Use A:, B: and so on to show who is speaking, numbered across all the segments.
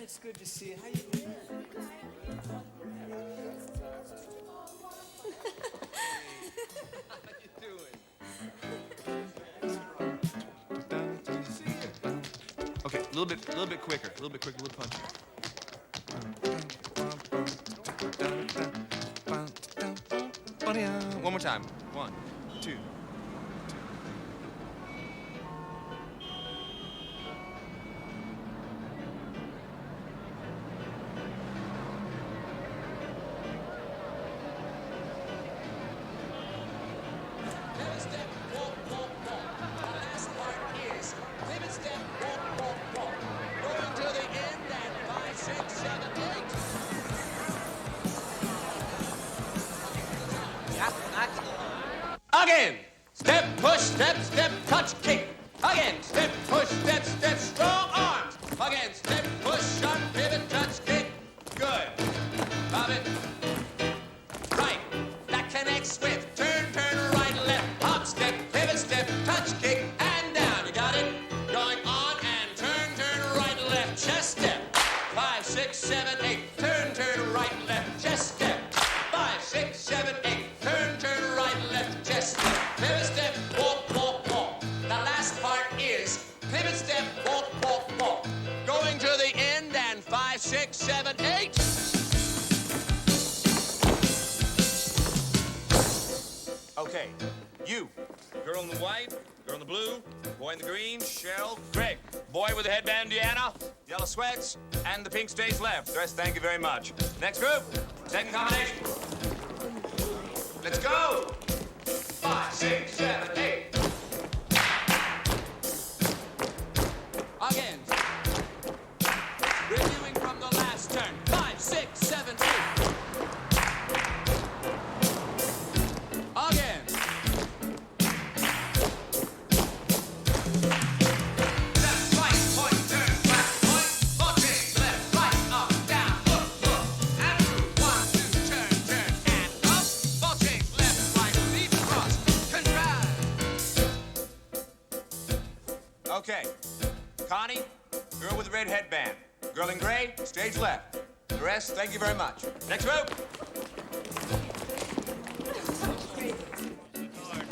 A: It's good to see you. How you doing?
B: Okay, a little bit quicker, a little punchier. One more time. 1, 2.
C: Again, step, push, step, step, touch, kick. Again, step, push, step, step, strong arms. Again, step, push, sharp, pivot, touch, kick. Good. Bob it. Right. That connects with turn, turn, right, left. Hop, step, pivot, step, touch, kick, and down. You got it? Going on and turn, turn, right, left. Chest step. 5, 6, 7, 8. Turn, turn, right, left. Chest step. 5, 6, 7, 8. Turn, turn, right, left. Chest step. Pivot step. Walk, walk, walk. The last part is pivot step. Walk, walk, walk. Going to the end and 5, 6, 7, 8.
B: Okay, you. Girl in the white, girl in the blue, boy in the green, Shell, Greg. Boy with the headband, Deanna, yellow sweats, and the pink stage left. Dress, thank you very much. Next group, second combination. Let's go. 5, 6, 7, 8.
C: Again. Reviewing from the last turn. 5, 6, 7, 8. Again. Left, right, point, turn, back, point. Voltage, left, right, up, down, look, and through. 1, 2, turn, and up. Voltage, left, right, leap across. Contract.
B: Okay, Connie, girl with the red headband. Girl in gray, stage left. The rest, thank you very much. Next group.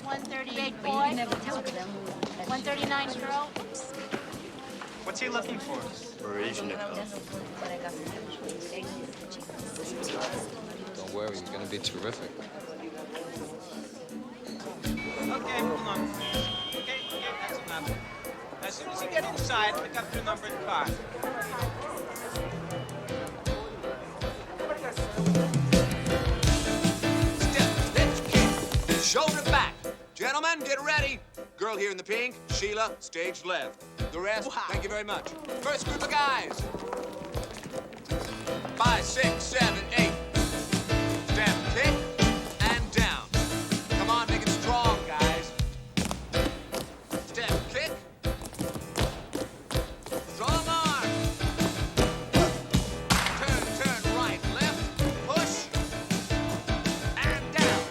D: 138 boy. 139 girl.
A: What's he looking for?
E: Don't worry, you're gonna be terrific.
A: Okay, hold on. Okay, that's enough. As soon as you get inside, pick up your numbered car.
C: Step, pitch, kick, shoulder back. Gentlemen, get ready. Girl here in the pink, Sheila, stage left. The rest, thank you very much. First group of guys. 5, 6, 7, 8. Step, kick, and down. Come on, make it strong, guys. Step, kick. Strong arm. Turn, right, left, push, and down.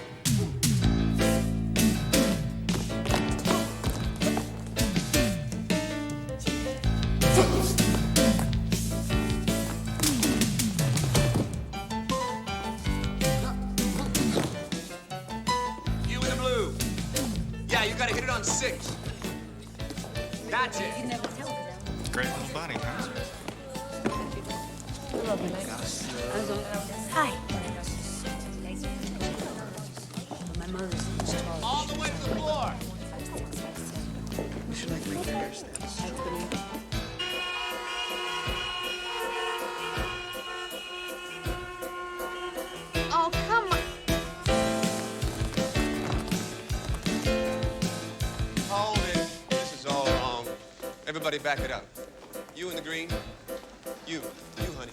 C: You in the blue. Yeah, you gotta hit it on 6. That's it.
B: Great little body, huh?
D: Hi.
C: All the way to the floor.
D: Oh, come on.
C: Everybody back it up. You in the green. You, honey.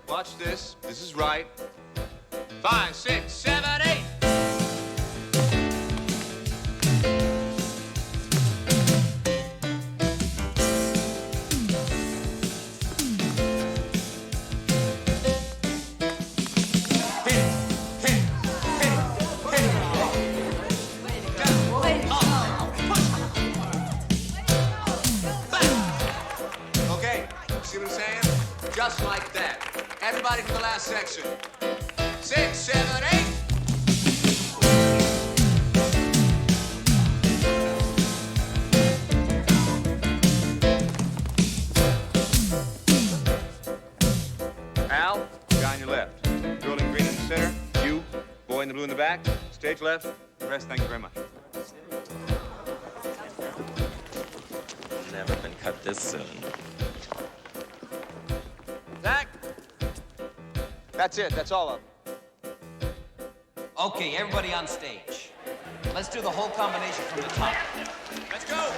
C: Watch this. This is right. 5, 6, 7, 8. Just like that. Everybody to the last section. 6, 7, 8. Al, guy on your left. Girl in green in the center. You, boy in the blue in the back. Stage left. The rest, thank you very much.
E: Never been cut this soon.
C: Zach? That's it. That's all of them.
D: Okay, everybody on stage. Let's do the whole combination from the top.
B: Let's go.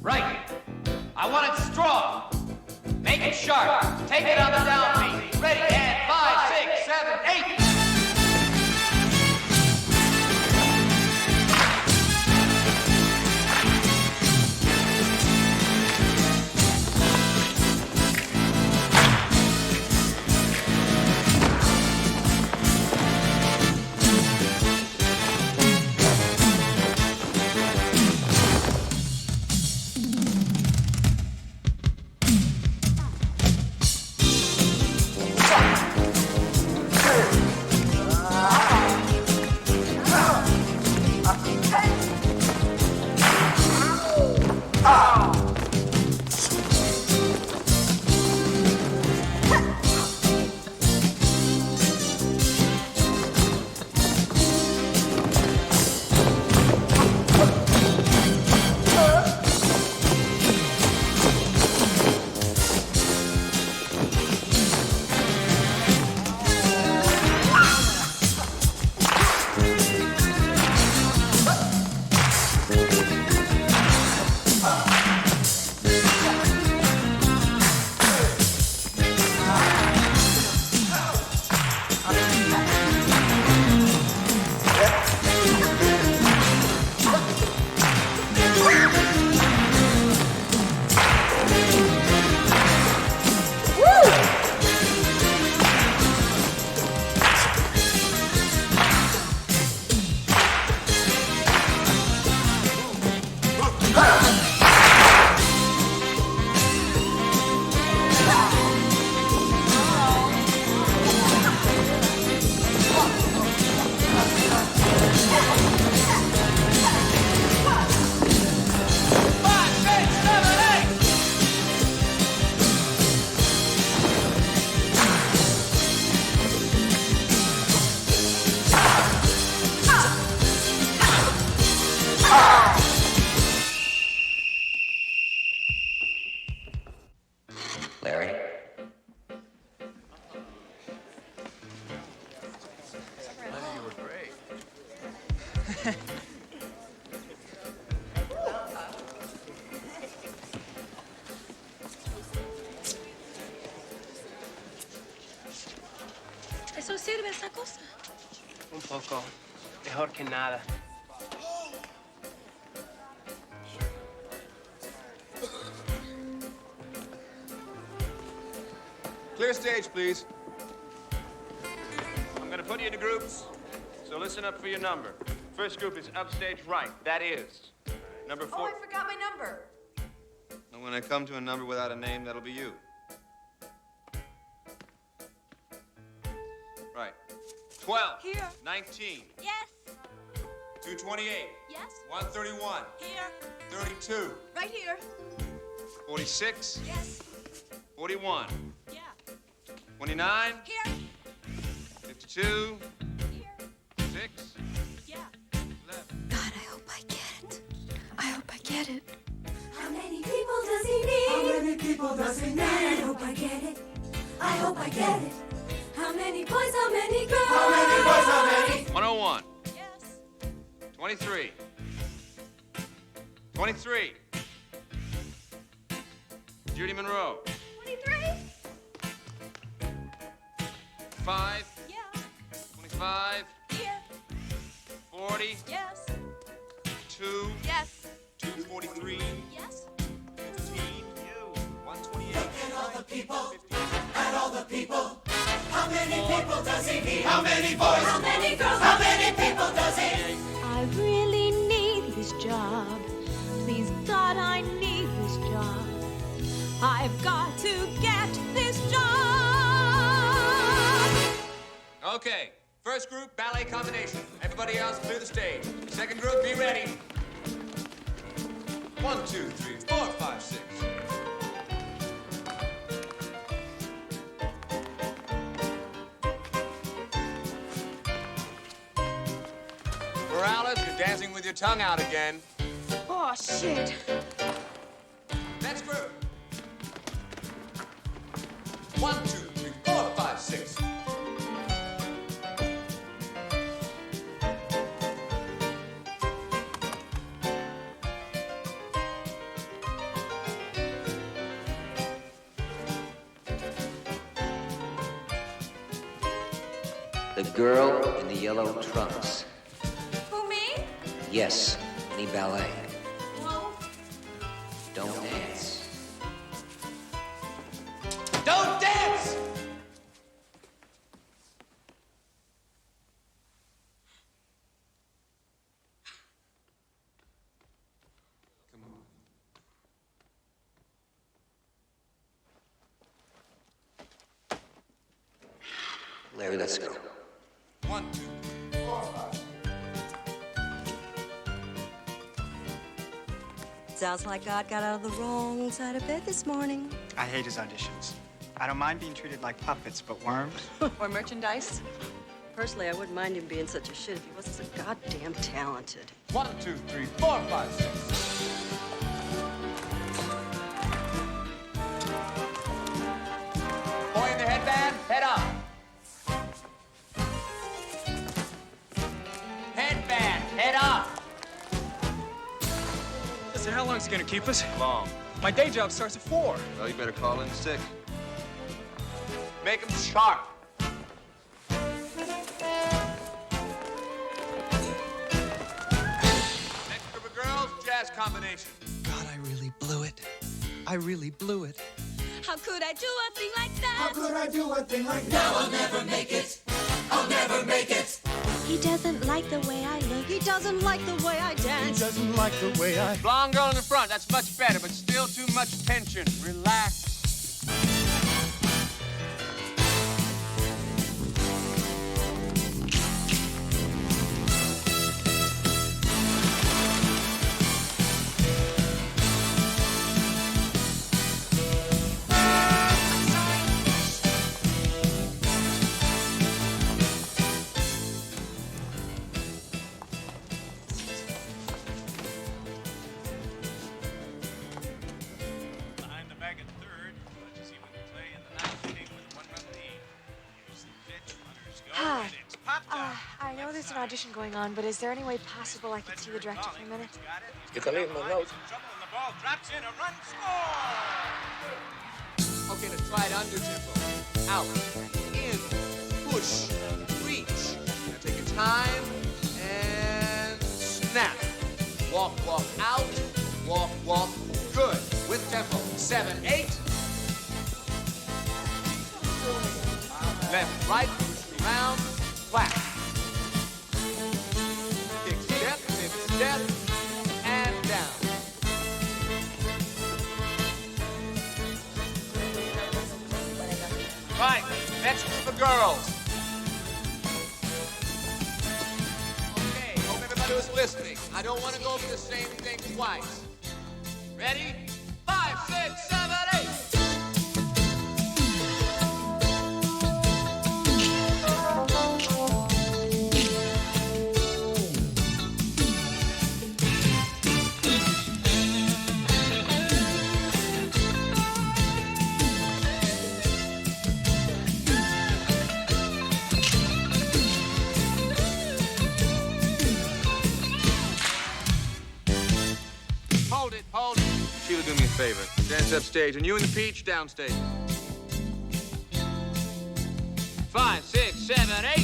D: Right. I want it strong. Make it sharp. Take it on the downbeat. Ready, and 5, 6, 7, 8. Larry?
F: ¿Eso sirve, esa cosa?
G: Un poco. Mejor que nada.
C: Clear stage, please.
B: I'm going to put you into groups, so listen up for your number. First group is upstage right. That is number 4.
F: Oh, I forgot my number.
C: And when I come to a number without a name, that'll be you. Right. 12.
F: Here.
C: 19.
F: Yes.
C: 228.
F: Yes.
C: 131.
F: Here.
C: 32.
F: Right here.
C: 46.
F: Yes.
C: 41.
F: Yeah.
C: 29.
F: Here.
C: 52.
F: Here.
C: 6.
F: Yeah.
C: 11.
H: God, I hope I get it. I hope I get it.
I: How many people does he need? How many people does he need? I hope I get it.
H: I get it. How many boys, how many girls? How many boys, how many?
C: 101.
F: Yes.
C: 23. 23. Judy Monroe.
F: 23?
C: 5.
F: Yeah.
C: 25.
F: Here.
C: 40.
F: Yes.
B: 2,
F: Yes.
B: 243,
F: Yes.
B: 15, 128.
H: And all the people, and all the people. How many people does he need? How many boys? How many girls? How many people does he need?
I: I really need this job. Please, God, I need this job. I've got to get this job.
C: Okay. First group, ballet combination. Everybody else, clear the stage. Second group, be ready. 1, 2, 3, 4, 5, 6. Morales, you're dancing with your tongue out again.
I: Oh, shit.
C: Next group. 1, 2, 3, 4, 5, 6.
J: The girl in the yellow trunks.
F: Who, me?
J: Yes, any ballet.
F: No.
J: Don't dance.
C: Don't dance!
J: Larry, let's go.
C: 1, 2, 3, 4, 5.
H: Sounds like God got out of the wrong side of bed this morning.
K: I hate his auditions. I don't mind being treated like puppets, but worms?
H: Or merchandise. Personally, I wouldn't mind him being such a shit if he wasn't so goddamn talented.
C: 1, 2, 3, 4, 5, 6. Boy in the headband, head up. Headband, head up.
G: Listen, how long is he gonna keep us?
C: Long.
G: My day job starts at 4.
E: Well, you better call in sick.
C: Make him sharp. Next group of girls, jazz combination.
L: God, I really blew it. I really blew it.
I: How could I do a thing like that?
H: How could I do a thing like that? I'll never make it. I'll never make it.
I: He doesn't like the way I look. He doesn't like the way I dance.
L: He doesn't like the way I...
C: Blonde girl in the front, that's much better, but still too much tension. Relax.
A: Behind the bag at third. Let's see what they play in the ninth inning with a 1-run lead. Here's the pitch. Runners go.
F: Hi.
A: And it's popped up.
F: I know there's an audition going on, but is there any way possible I could see the director for a minute?
A: Got it.
J: You can leave him a note.
A: Trouble and the ball drops in. A run score.
C: Okay, let's try it under tempo. Out, in, push, reach. Now take your time and snap. Walk, walk out, walk, walk. Good. With tempo. 7, 8. Left, right, push around, clap. Kick step, pivot step, and down. Right, next group of girls. Okay, hope everybody was listening. I don't want to go over the same thing twice. Ready? 5, 6, 7, 8.
B: Sheila, do me a favor. Dance upstage, and you and the Peach downstage. 5, 6, 7, 8.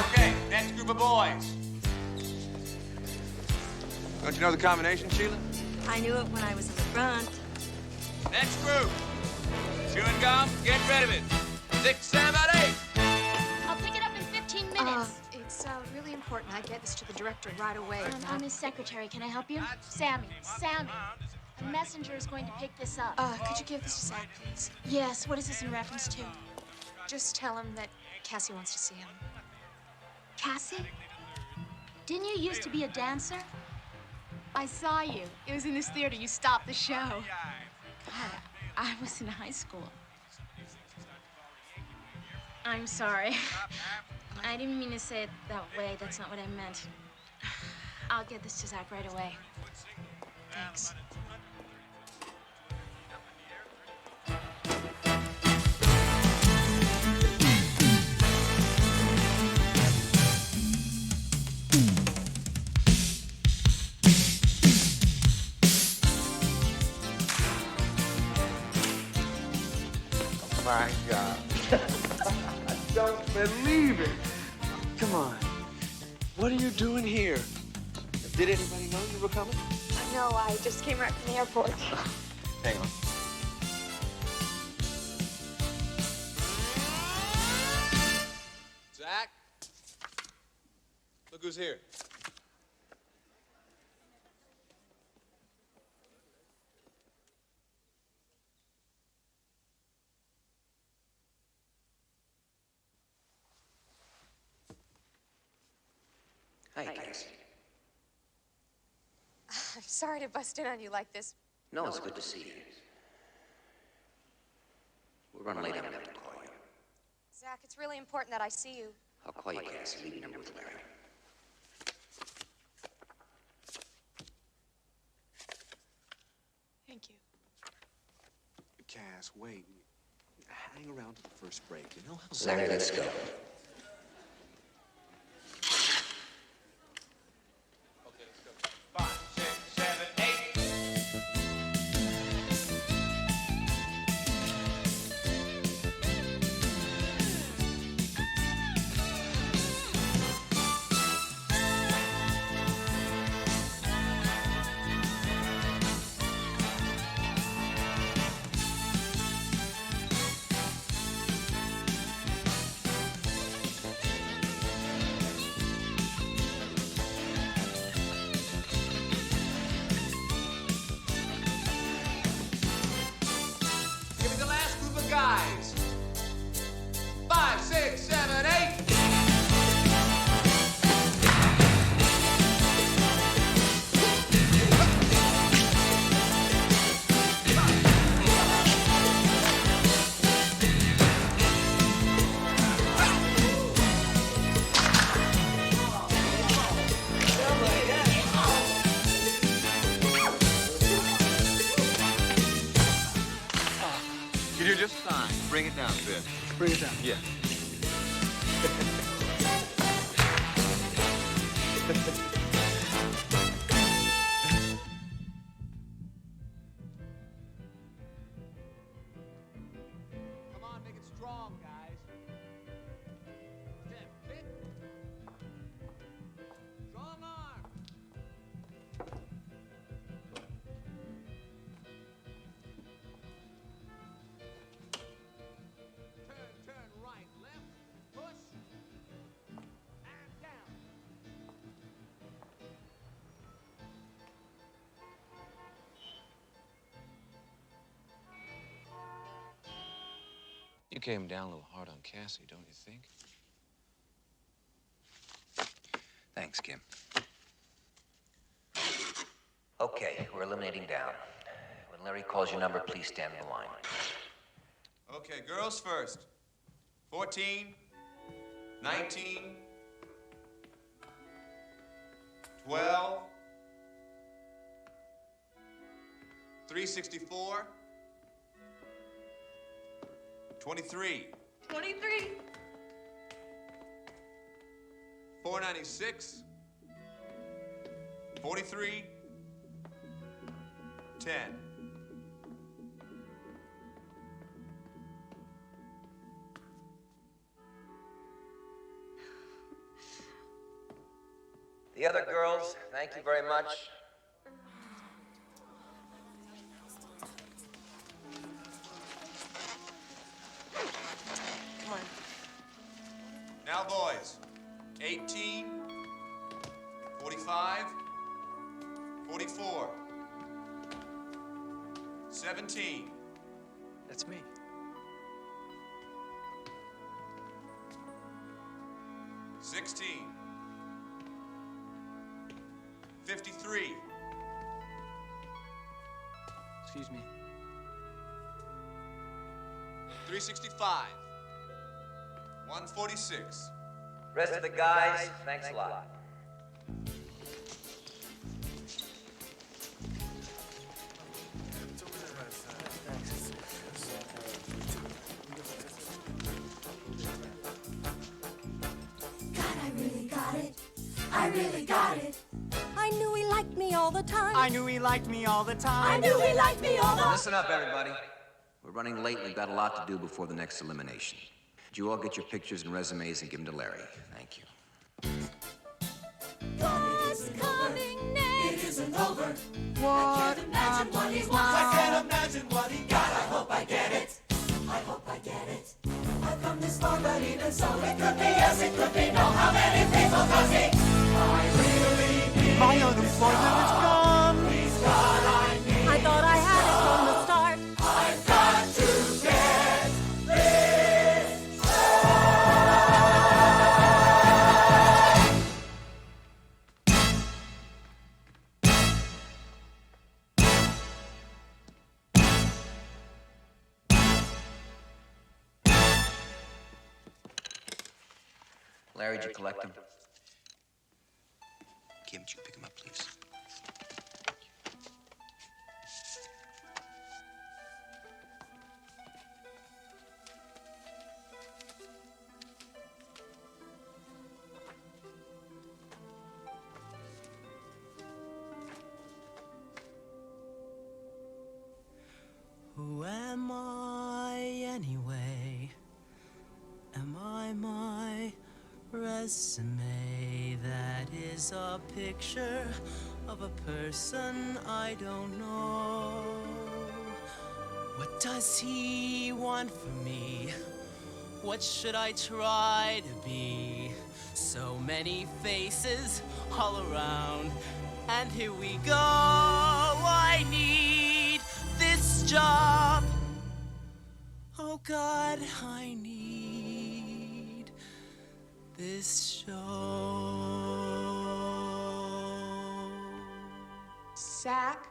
B: Okay, next group of boys. Don't you know the combination, Sheila?
M: I knew it when I was in the front.
B: Next group. Chewing gum, get rid of it. 6, 7, 8.
N: I'll pick it up in 15 minutes.
F: It's really important I get this to the director right away.
N: I'm his secretary. Can I help you? Sammy. A messenger is going to pick this up.
F: Could you give this to Zach, please?
N: Yes. What is this in reference to?
F: Just tell him that Cassie wants to see him.
N: Cassie? Didn't you used to be a dancer? I saw you. It was in this theater. You stopped the show. God, I was in high school. I'm sorry. I didn't mean to say it that way. That's not what I meant. I'll get this to Zach right away.
F: Thanks.
C: My God. I don't believe it. Come on. What are you doing here? Did anybody know you were coming?
F: No, I just came right from the airport.
C: Hang on.
B: Zach? Look who's here.
J: Hi, Cassie.
F: I'm sorry to bust in on you like this.
J: No, it's good to see you. We're running late. I'm gonna have to call you.
F: Zach, it's really important that I see you.
J: I'll call you, Cassie. Leave your number with Larry.
F: Thank you.
L: Cass, wait. Hang around to the first break, you know?
J: Larry, let's go.
B: Okay, let's go. 5, 6, 7, 8. Give me the last group of guys. 5, 6, 7, 8. You do just fine. Bring it down a bit.
G: Bring it down.
B: Yeah. Come on, make it strong, guys. Step, kick. Strong arm. Turn right, left, push, and down.
E: You came down a little hard on Cassie, don't you think?
J: Thanks, Kim. Okay, we're eliminating down. When Larry calls your number, please stand in the line.
B: Okay, girls first. 14, 19, 12, 364, 23.
M: 23.
B: 496. 43. 10.
J: The other girls, thank you very much.
F: Come on.
B: Now, boys. 18. 45. 44. 17.
G: That's me.
B: 16. 53.
G: Excuse me.
B: 365. 146.
J: Rest of the guys, thanks a lot.
H: I really got it.
I: I knew he liked me all the time.
K: I knew he liked me all the time.
H: I knew he liked me all the
J: Listen up, everybody. We're running late and we've got a lot to do before the next elimination. Did you all get your pictures and resumes and give them to Larry? Thank you.
I: What's coming next?
H: It isn't over.
I: What
H: I can't imagine what he wants. I can't imagine what he got. I hope I get it. I hope I get it. I've come this far, but even so, it could be yes, it could be no. How many people does he? I really need
K: My unemployment is gone.
H: Please, God, I need.
I: I thought I had it from the start.
H: I've got to get this.
J: Larry, did you collect them? Kim, did you pick them up, please?
L: Who am I anyway? Am I my resume? That is a picture of a person I don't know. What does he want from me? What should I try to be? So many faces all around, and here we go. I need this job. Oh God, I need this show.
N: Zach?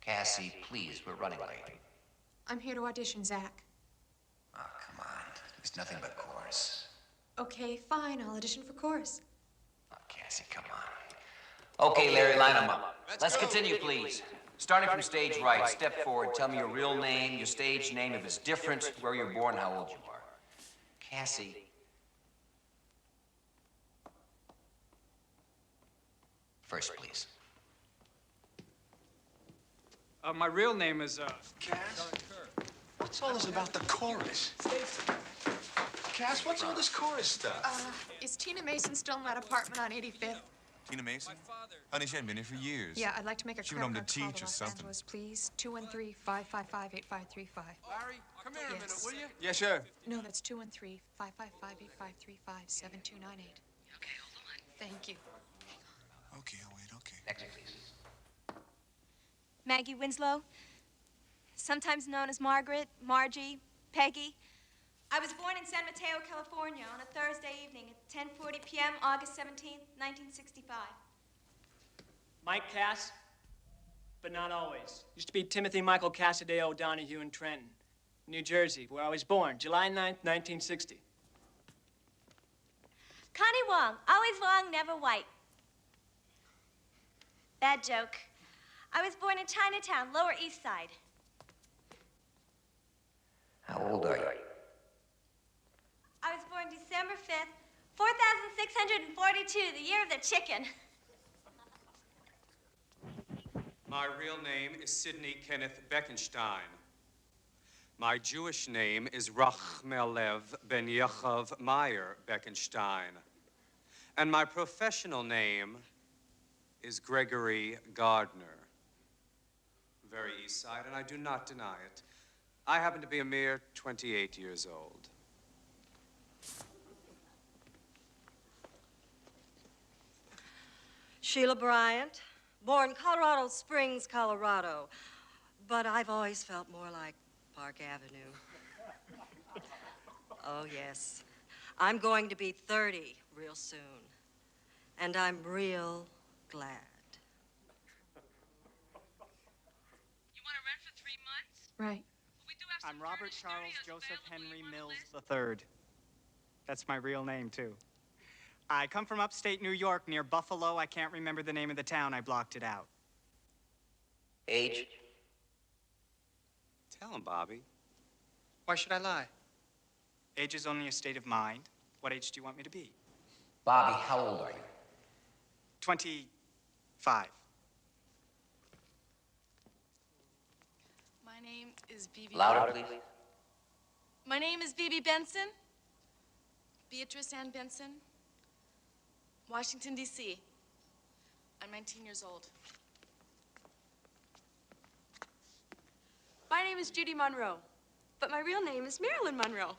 J: Cassie, please, we're running late.
N: I'm here to audition, Zach.
J: Oh, come on. It's nothing but chorus.
N: Okay, fine. I'll audition for chorus.
J: Oh, Cassie, come on. Okay, Larry, line them up. Let's continue, please. Starting from stage right, step forward, tell me your real name, your stage name, if it's different, where you're born, how old you are. Cassie. First, please.
G: My real name is,
E: Cass? What's all this about the chorus? Cass, what's all this chorus stuff?
N: Is Tina Mason still in that apartment on 85th?
B: Tina Mason? Honey, she hadn't been here for years.
N: Yeah, I'd like to make a
B: She went home to
N: credit card
B: teach
N: call
B: or
N: to Los
B: something.
N: Angeles, please. 213-555-8535.
G: Larry, come here a minute, will you?
B: Yeah, sure.
N: No, that's 213-555-8535, 7298. Okay, hold on. Thank you.
B: Okay, I'll wait, okay.
J: Next, please.
M: Maggie Winslow, sometimes known as Margaret, Margie, Peggy. I was born in San Mateo, California on a Thursday evening at 10:40 p.m., August 17th, 1965.
G: Mike Cass, but not always. Used to be Timothy Michael Cassadeo O'Donoghue in Trenton, New Jersey, where I was born, July 9th, 1960.
M: Connie Wong, always long, never white. Bad joke. I was born in Chinatown, Lower East Side.
J: How old are you?
M: I was born December 5th, 4642, the year of the chicken.
O: My real name is Sidney Kenneth Beckenstein. My Jewish name is Rachmelev Ben Yaakov Meyer Beckenstein. And my professional name is Gregory Gardner. Very East Side, and I do not deny it. I happen to be a mere 28 years old.
P: Sheila Bryant, born Colorado Springs, Colorado. But I've always felt more like Park Avenue. Oh, yes. I'm going to be 30 real soon. And I'm real glad.
N: You want to rent for 3 months?
K: Right.
N: We do have
K: I'm Robert Charles Joseph Henry Mills III. That's my real name, too. I come from upstate New York near Buffalo. I can't remember the name of the town. I blocked it out.
J: Age?
O: Tell him, Bobby. Why should I lie?
K: Age is only a state of mind. What age do you want me to be?
J: Bobby, how old are you?
K: 25.
N: My name is Bibi.
J: Louder, please.
N: My name is Bibi Benson. Beatrice Ann Benson. Washington, D.C. I'm 19 years old.
F: My name is Judy Monroe, but my real name is Marilyn Monroe.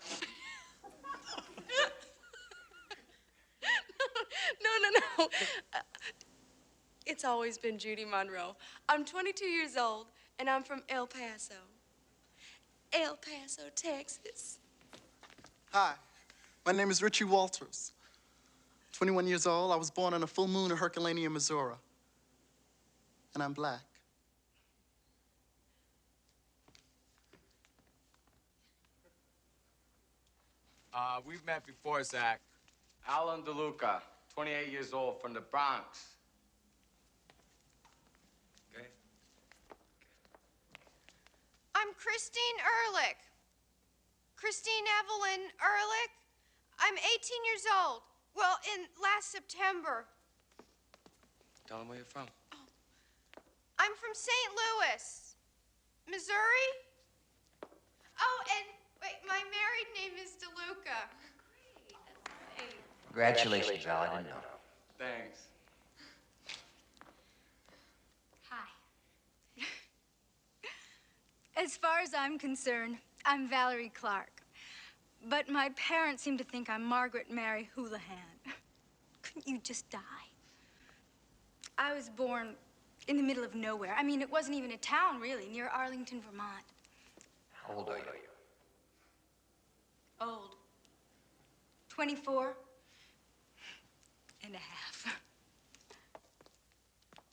F: No. It's always been Judy Monroe. I'm 22 years old, and I'm from El Paso. El Paso, Texas.
Q: Hi, my name is Richie Walters. 21 years old. I was born on a full moon in Herculaneum, Missouri. And I'm black.
C: We've met before, Zach. Alan DeLuca, 28 years old, from the Bronx. Okay.
R: I'm Christine Ehrlich. Christine Evelyn Ehrlich. I'm 18 years old. Well, in last September.
C: Tell him where you're from.
R: I'm from St. Louis, Missouri. Oh, and wait, my married name is DeLuca.
J: Congratulations, Al. I didn't know.
C: Thanks.
S: Hi. As far as I'm concerned, I'm Valerie Clark. But my parents seem to think I'm Margaret Mary Houlihan. Couldn't you just die? I was born in the middle of nowhere. I mean, it wasn't even a town, really, near Arlington, Vermont.
J: How old are you?
S: Old. 24 and a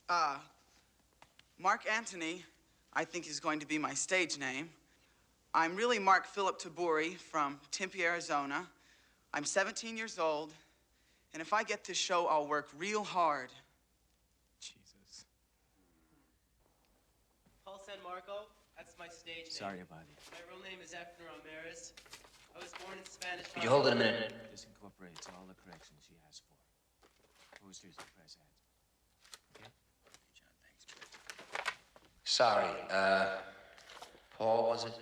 S: half.
Q: Mark Antony, I think, is going to be my stage name. I'm really Mark Philip Tabori from Tempe, Arizona. I'm 17 years old, and if I get this show, I'll work real hard.
K: Jesus.
G: Paul San Marco, that's my stage name.
C: Sorry about it.
G: My real name is Efren Ramirez. I was born in Spanish.
J: Could you hold it a minute?
C: This incorporates all the corrections she asked for. Posters and press ads. Okay? John, thanks.
J: Sorry, Paul, was it?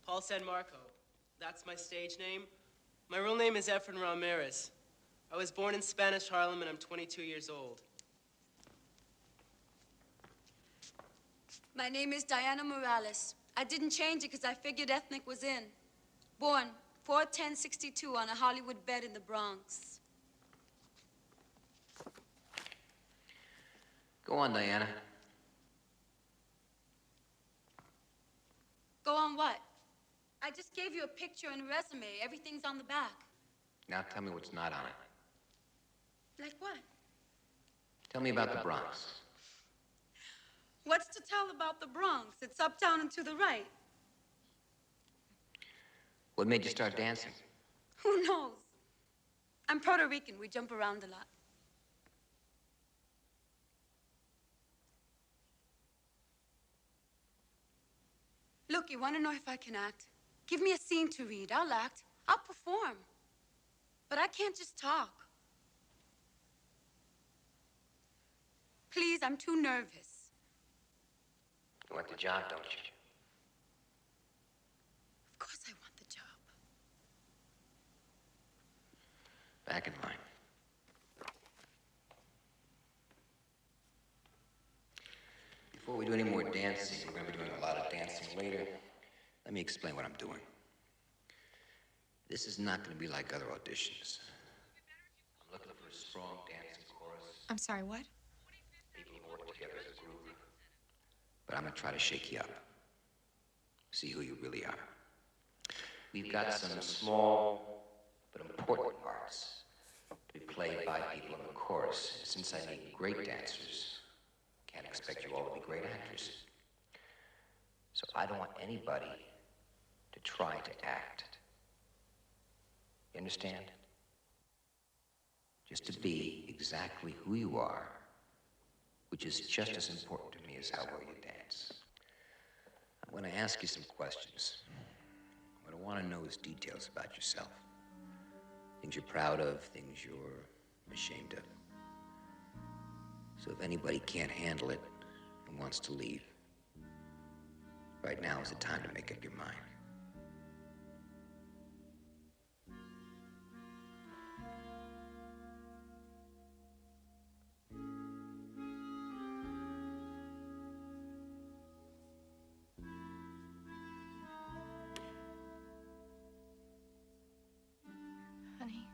G: Paul San Marco, that's my stage name. My real name is Efren Ramirez. I was born in Spanish Harlem, and I'm 22 years old.
F: My name is Diana Morales. I didn't change it because I figured ethnic was in. Born 4/10/62 on a Hollywood bed in the Bronx.
J: Go on, Diana.
F: Go on what? I just gave you a picture and a resume. Everything's on the back.
J: Now tell me what's not on it.
F: Like what?
J: Tell me about the Bronx.
F: What's to tell about the Bronx? It's uptown and to the right.
J: What made you start dancing?
F: Who knows? I'm Puerto Rican. We jump around a lot.
T: Look, you want to know if I can act? Give me a scene to read. I'll act. I'll perform. But I can't just talk. Please, I'm too nervous.
J: You want the job, don't you?
T: Of course I want the job.
J: Back in line. Before we do any more dancing, we're going to be doing a lot of dancing later. Let me explain what I'm doing. This is not going to be like other auditions. I'm looking for a strong dancing chorus.
N: I'm sorry, what?
J: People who work together as a group. But I'm going to try to shake you up. See who you really are. We've got some small but important parts to be played by people in the chorus. Since I need great dancers, can't expect you all to be great actors. So I don't want anybody to try to act. You understand? Just to be exactly who you are, which is just as important to me as how well you dance. I'm going to ask you some questions. What I want to know is details about yourself. Things you're proud of, things you're ashamed of. So if anybody can't handle it and wants to leave, right now is the time to make up your mind.
N: Honey,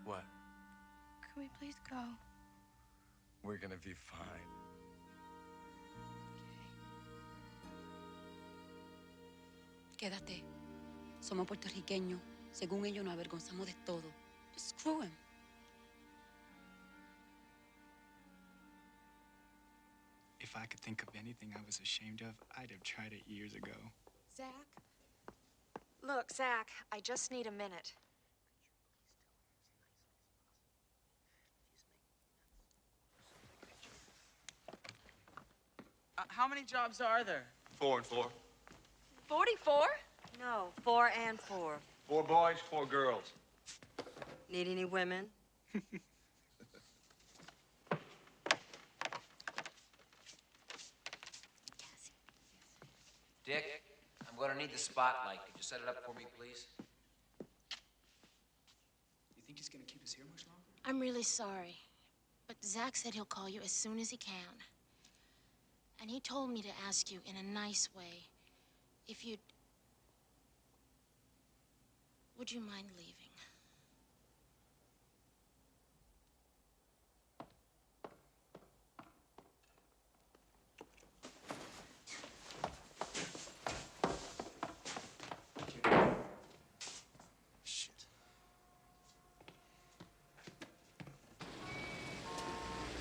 E: What?
N: can we please go?
E: We're gonna be fine.
T: Quédate. Somos puertorriqueños. Según ellos, nos avergonzamos de todo. Just screw him.
K: If I could think of anything I was ashamed of, I'd have tried it years ago.
U: Zach? Look, Zach, I just need a minute.
Q: How many jobs are there?
B: 4 and 4.
P: 44? No, 4 and 4.
B: 4 boys, 4 girls.
P: Need any women?
J: Dick, I'm going to need the spotlight. Could you set it up for me, please?
K: You think he's gonna keep us here much longer?
N: I'm really sorry, but Zach said he'll call you as soon as he can. And he told me to ask you in a nice way if you'd... Would you mind leaving?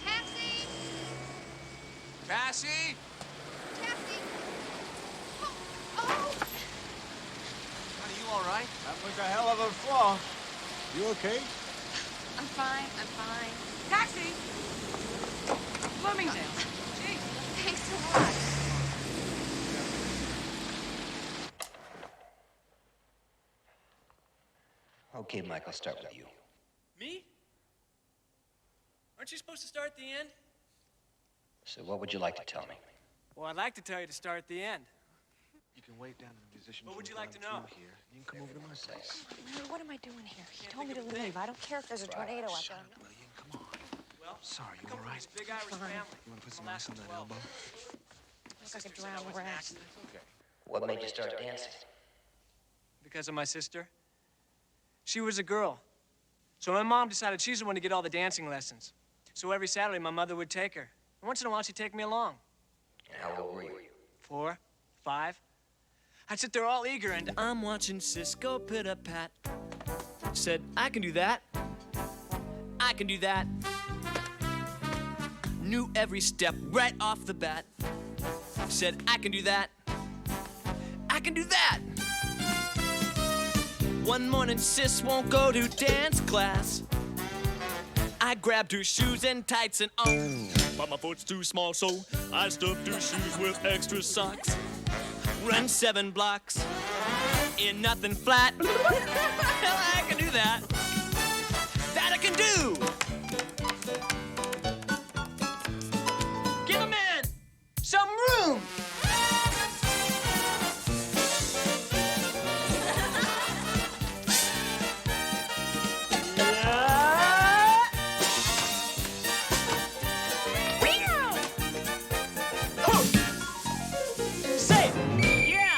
R: Taxi!
B: Cassie?
R: Taxi!
B: Honey, you all right?
A: That was a hell of a fall. You okay?
N: I'm fine, I'm fine.
T: Taxi! Bloomingdale. Gee.
N: Thanks a lot.
J: Okay, Mike, I'll start with you.
G: Me? Aren't you supposed to start at the end?
J: So what would you like to tell me?
G: Well, I'd like to tell you to start at the end.
E: You can wave down to the musicians.
G: What would
E: from
G: you like
E: the
G: to know?
E: crew Here. You can come over to my place.
U: What am I doing here? He told me to leave. I don't care if there's a tornado out there.
E: William, come on.
G: Well,
E: Sorry, you
G: I come
E: all
G: from
E: right?
G: this big Irish family.
E: You want to put some
G: From
E: ice on that
G: 12.
E: elbow?
U: Look like a drowned rat.
B: Okay.
J: What made you start dancing?
G: Because of my sister. She was a girl. So my mom decided she's the one to get all the dancing lessons. So every Saturday, my mother would take her. And once in a while, she'd take me along.
J: How old were you?
G: 4, 5. I'd sit there all eager and I'm watching Cisco pit-a-pat. Said, I can do that. I can do that. Knew every step right off the bat. Said, I can do that. I can do that. One morning, Sis won't go to dance class. I grabbed her shoes and tights and but my foot's too small, so I stuffed her shoes with extra socks. Run 7 blocks in nothing flat. Hell, I can do that. That I can do. Give a man some room. Say, yeah.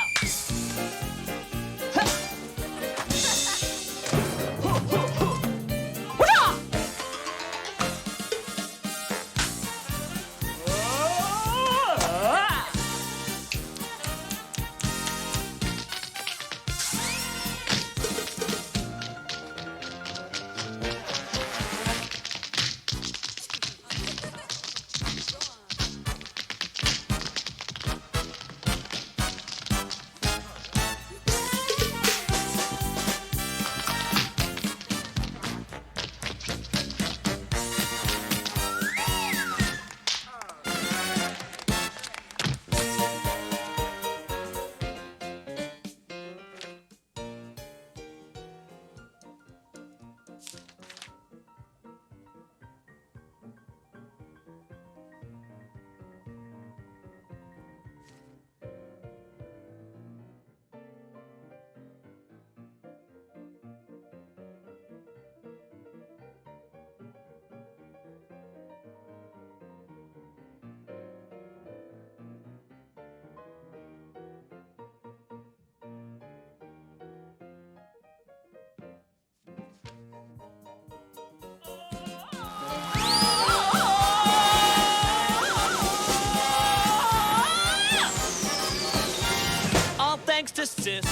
G: All thanks to Sis.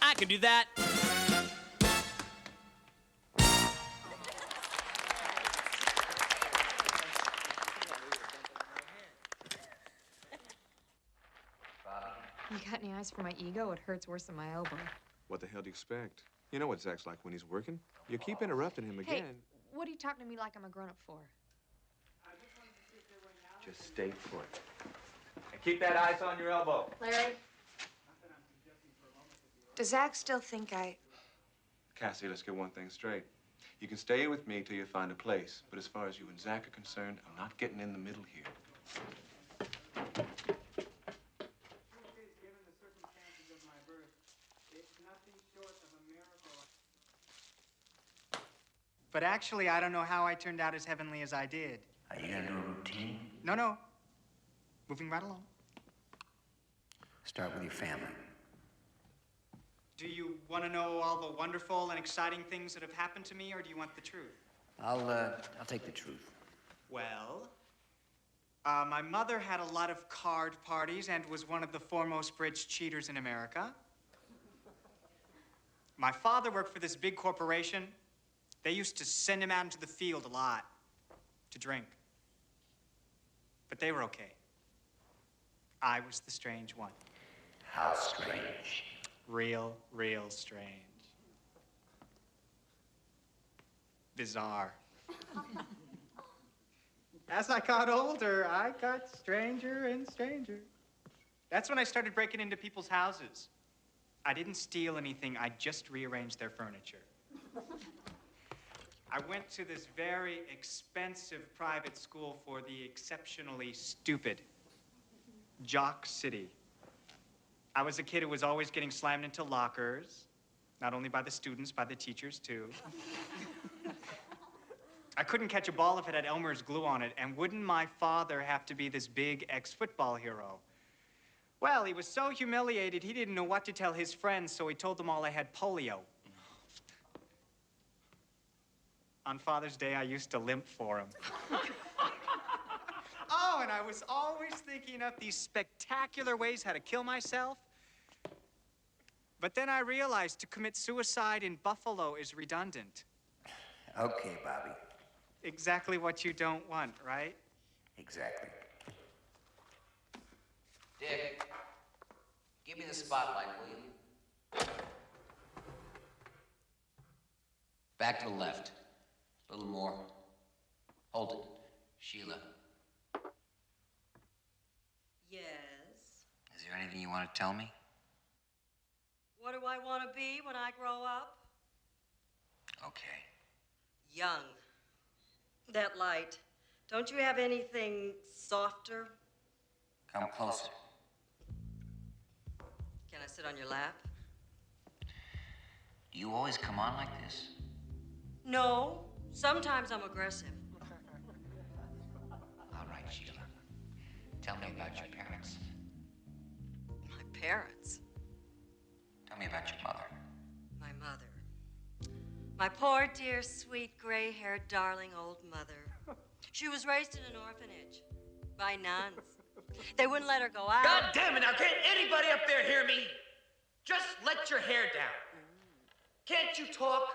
G: I can do that.
U: You got any eyes for my ego? It hurts worse than my elbow.
D: What the hell do you expect? You know what Zach's like when he's working. You keep interrupting him
U: Hey,
D: again.
U: what are you talking to me like I'm a grown-up for?
D: Just stay put. And keep that ice on your elbow.
U: Larry?
R: Does Zach still think I...
D: Cassie, let's get one thing straight. You can stay with me till you find a place. But as far as you and Zach are concerned, I'm not getting in the middle here.
K: But actually, I don't know how I turned out as heavenly as I did.
J: Are you gonna do a routine?
K: No. Moving right along.
J: Start with your family.
K: Do you want to know all the wonderful and exciting things that have happened to me, or do you want the truth?
J: I'll take the truth.
K: Well, my mother had a lot of card parties and was one of the foremost bridge cheaters in America. My father worked for this big corporation. They used to send him out into the field a lot to drink. But they were okay. I was the strange one.
J: How strange.
K: Real strange. Bizarre. As I got older, I got stranger and stranger. That's when I started breaking into people's houses. I didn't steal anything, I just rearranged their furniture. I went to this very expensive private school for the exceptionally stupid, Jock City. I was a kid who was always getting slammed into lockers, not only by the students, by the teachers, too. I couldn't catch a ball if it had Elmer's glue on it, and wouldn't my father have to be this big ex-football hero? Well, he was so humiliated, he didn't know what to tell his friends, so he told them all I had polio. On Father's Day, I used to limp for him. Oh, and I was always thinking up these spectacular ways how to kill myself. But then I realized to commit suicide in Buffalo is redundant.
J: Okay, Bobby.
K: Exactly what you don't want, right?
J: Exactly. Dick, give me the spotlight, will you? Back to the left. A little more. Hold it. Sheila,
P: Yes.
J: is there anything you you want to tell me?
P: What do I want to be when I grow up?
J: Okay.
P: Young. That light. Don't you have anything softer?
J: Come closer.
P: Can I sit on your lap?
J: Do you always come on like this?
P: No. Sometimes I'm aggressive.
J: All right, Sheila. Tell me about your parents.
P: My parents?
J: Tell me about your mother.
P: My mother. My poor, dear, sweet, gray-haired, darling old mother. She was raised in an orphanage by nuns. They wouldn't let her go out.
C: God damn it, now can't anybody up there hear me? Just let your hair down. Can't you talk?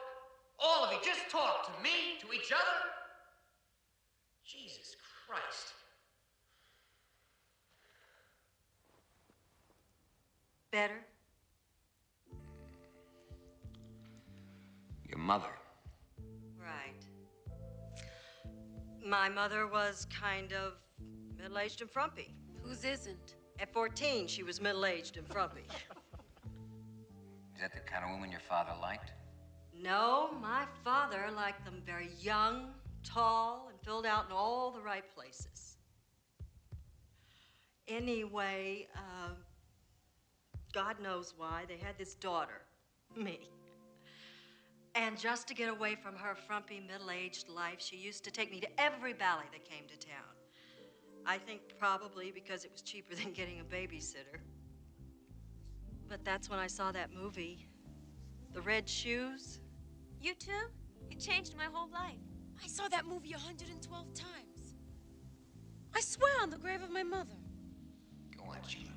C: All of you, just talk to me, to each other. Jesus Christ.
P: Better?
J: Your mother.
P: Right. My mother was kind of middle-aged and frumpy.
T: Whose isn't?
P: At 14, she was middle-aged and frumpy.
J: Is that the kind of woman your father liked?
P: No, my father liked them very young, tall, and filled out in all the right places. Anyway, God knows why, they had this daughter, me. And just to get away from her frumpy, middle-aged life, she used to take me to every ballet that came to town. I think probably because it was cheaper than getting a babysitter. But that's when I saw that movie, The Red Shoes.
M: You too? It changed my whole life.
T: I saw that movie 112 times. I swear on the grave of my mother.
J: Go on, Sheila.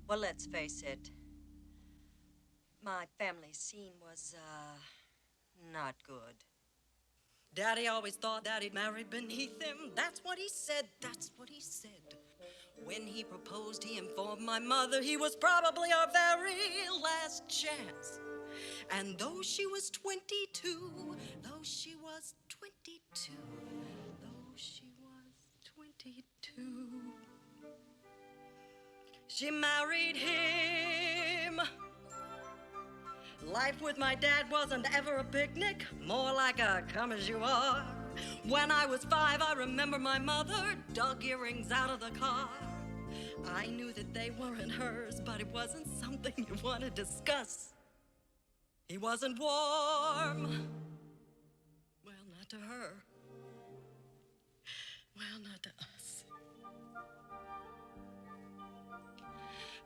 P: Well, let's face it. My family scene was, not good. Daddy always thought that he'd married beneath him. That's what he said, that's what he said. When he proposed, he informed my mother he was probably our very last chance. And though she was 22, though she was 22, she married him. Life with my dad wasn't ever a picnic, more like a come as you are. When I was 5, I remember my mother dug earrings out of the car. I knew that they weren't hers, but it wasn't something you want to discuss. He wasn't warm. Well, not to her. Well, not to us.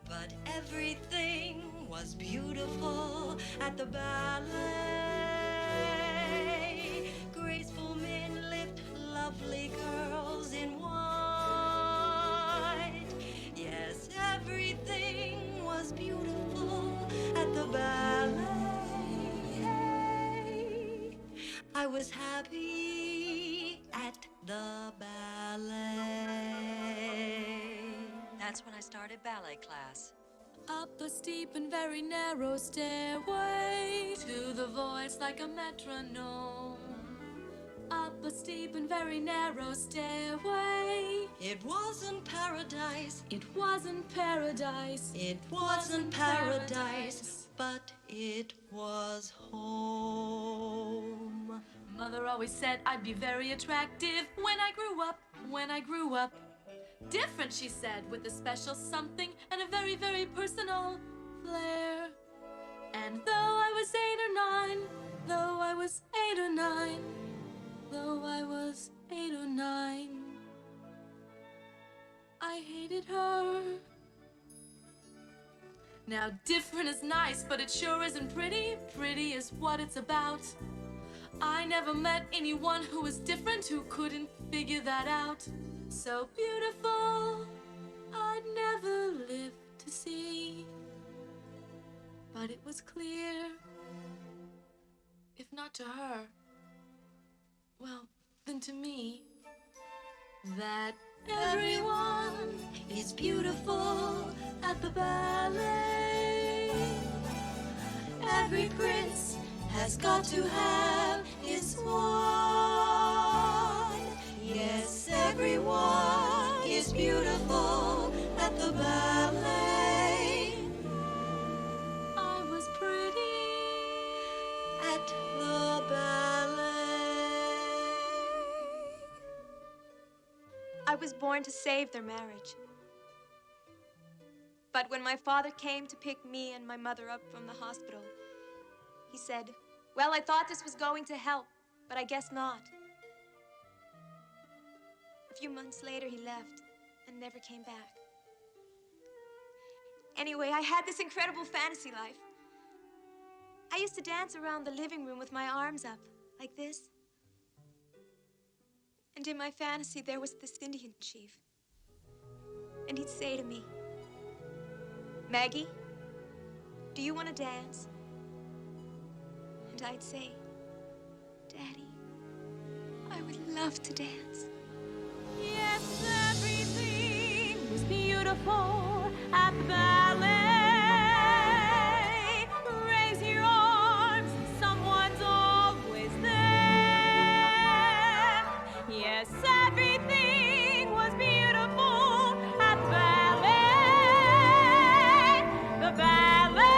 P: But everything was beautiful at the ballet. Graceful men lift lovely girls in white. Yes, everything was beautiful at the ballet. I was happy at the ballet. That's when I started ballet class.
I: Up a steep and very narrow stairway to the voice like a metronome. Up a steep and very narrow stairway.
P: It wasn't paradise.
I: It wasn't paradise.
P: It wasn't paradise, but it was home.
I: Mother always said I'd be very attractive when I grew up, when I grew up. Different, she said, with a special something and a very, very personal flair. And though I was 8 or 9, though I was 8 or 9, though I was 8 or 9, I hated her. Now, different is nice, but it sure isn't pretty. Pretty is what it's about. I never met anyone who was different, who couldn't figure that out. So beautiful, I'd never live to see. But it was clear, if not to her, well, then to me, that everyone is beautiful at the ballet. Every prince has got to have his swan. Yes, everyone is beautiful at the ballet.
M: I was born to save their marriage. But when my father came to pick me and my mother up from the hospital, he said, well, I thought this was going to help, but I guess not. A few months later, he left and never came back. Anyway, I had this incredible fantasy life. I used to dance around the living room with my arms up, like this. And in my fantasy, there was this Indian chief. And he'd say to me, Maggie, do you want to dance? And I'd say, Daddy, I would love to dance.
I: Yes, everything was beautiful at the ballet. Raise your arms, someone's always there. Yes, everything was beautiful at the ballet. The ballet.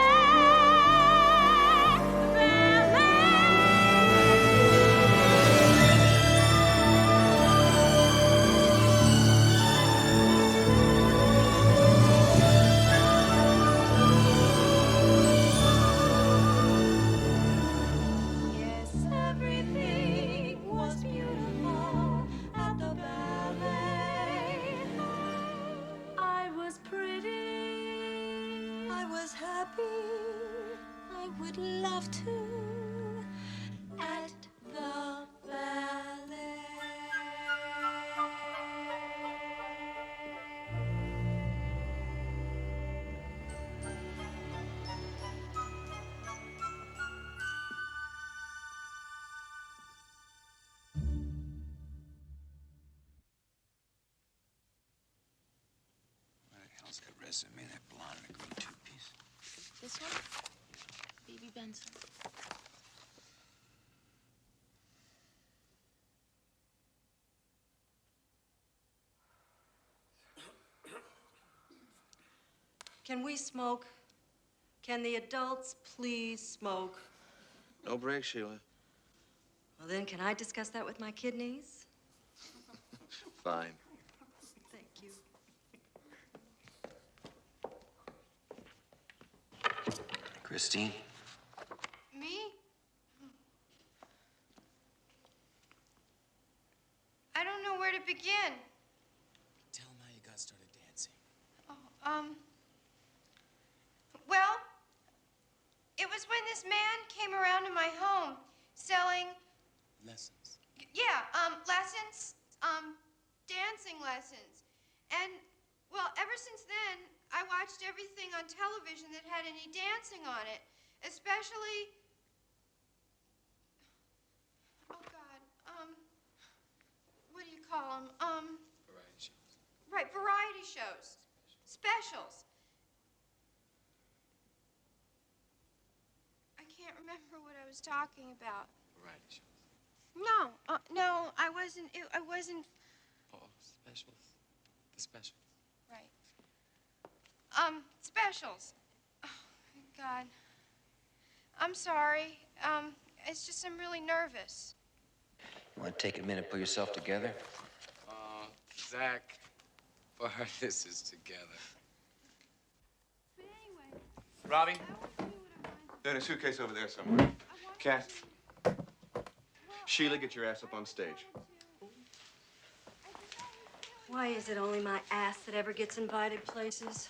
I: I would love to at the ballet.
J: What the hell's that resume, that blonde and the green two-piece?
T: This one? Baby Benson.
P: Can we smoke? Can the adults please smoke?
D: No break, Sheila.
P: Well, then, can I discuss that with my kidneys?
D: Fine.
P: Thank you.
J: Christine?
R: Me? I don't know where to begin.
C: Tell him how you got started dancing.
R: Well, it was when this man came around to my home selling,
C: Lessons.
R: lessons, dancing lessons. And, well, ever since then, I watched everything on television that had any dancing on it, especially, oh God, what do you call them?
C: Variety shows.
R: Right, variety shows, specials. I can't remember what I was talking about.
C: Variety shows.
R: No, I wasn't. I wasn't.
C: Oh, specials. The specials.
R: Right. Specials. Oh, God. I'm sorry. It's just I'm really nervous.
J: You want to take a minute, pull yourself together?
C: Zach, for her, this is together.
D: Robbie? There's a suitcase over there somewhere. Cass? Sheila, get your ass up on stage.
P: Why is it only my ass that ever gets invited places?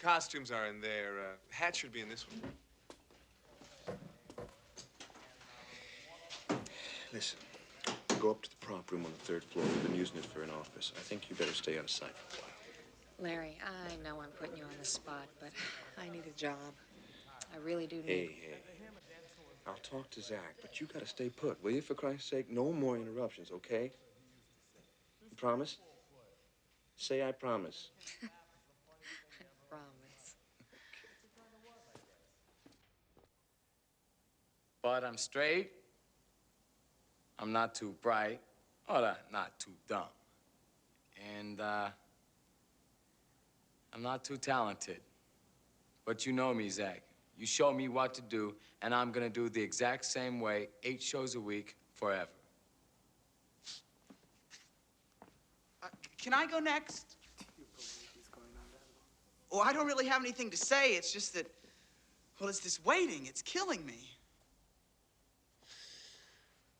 D: Costumes are in there. Hat should be in this one. Listen, go up to the prop room on the 3rd floor. We've been using it for an office. I think you better stay out of sight for a while.
U: Larry, I know I'm putting you on the spot, but I need a job. I really do need.
D: Hey. I'll talk to Zach, but you gotta stay put, will you, for Christ's sake? No more interruptions, okay? You promise? Say I promise.
U: Promise.
C: But I'm straight. I'm not too bright. Or not too dumb. And, I'm not too talented. But you know me, Zach. You show me what to do, and I'm gonna do the exact same way, 8 shows a week, Forever.
Q: Can I go next? Oh, I don't really have anything to say. It's just that, well, it's this waiting. It's killing me.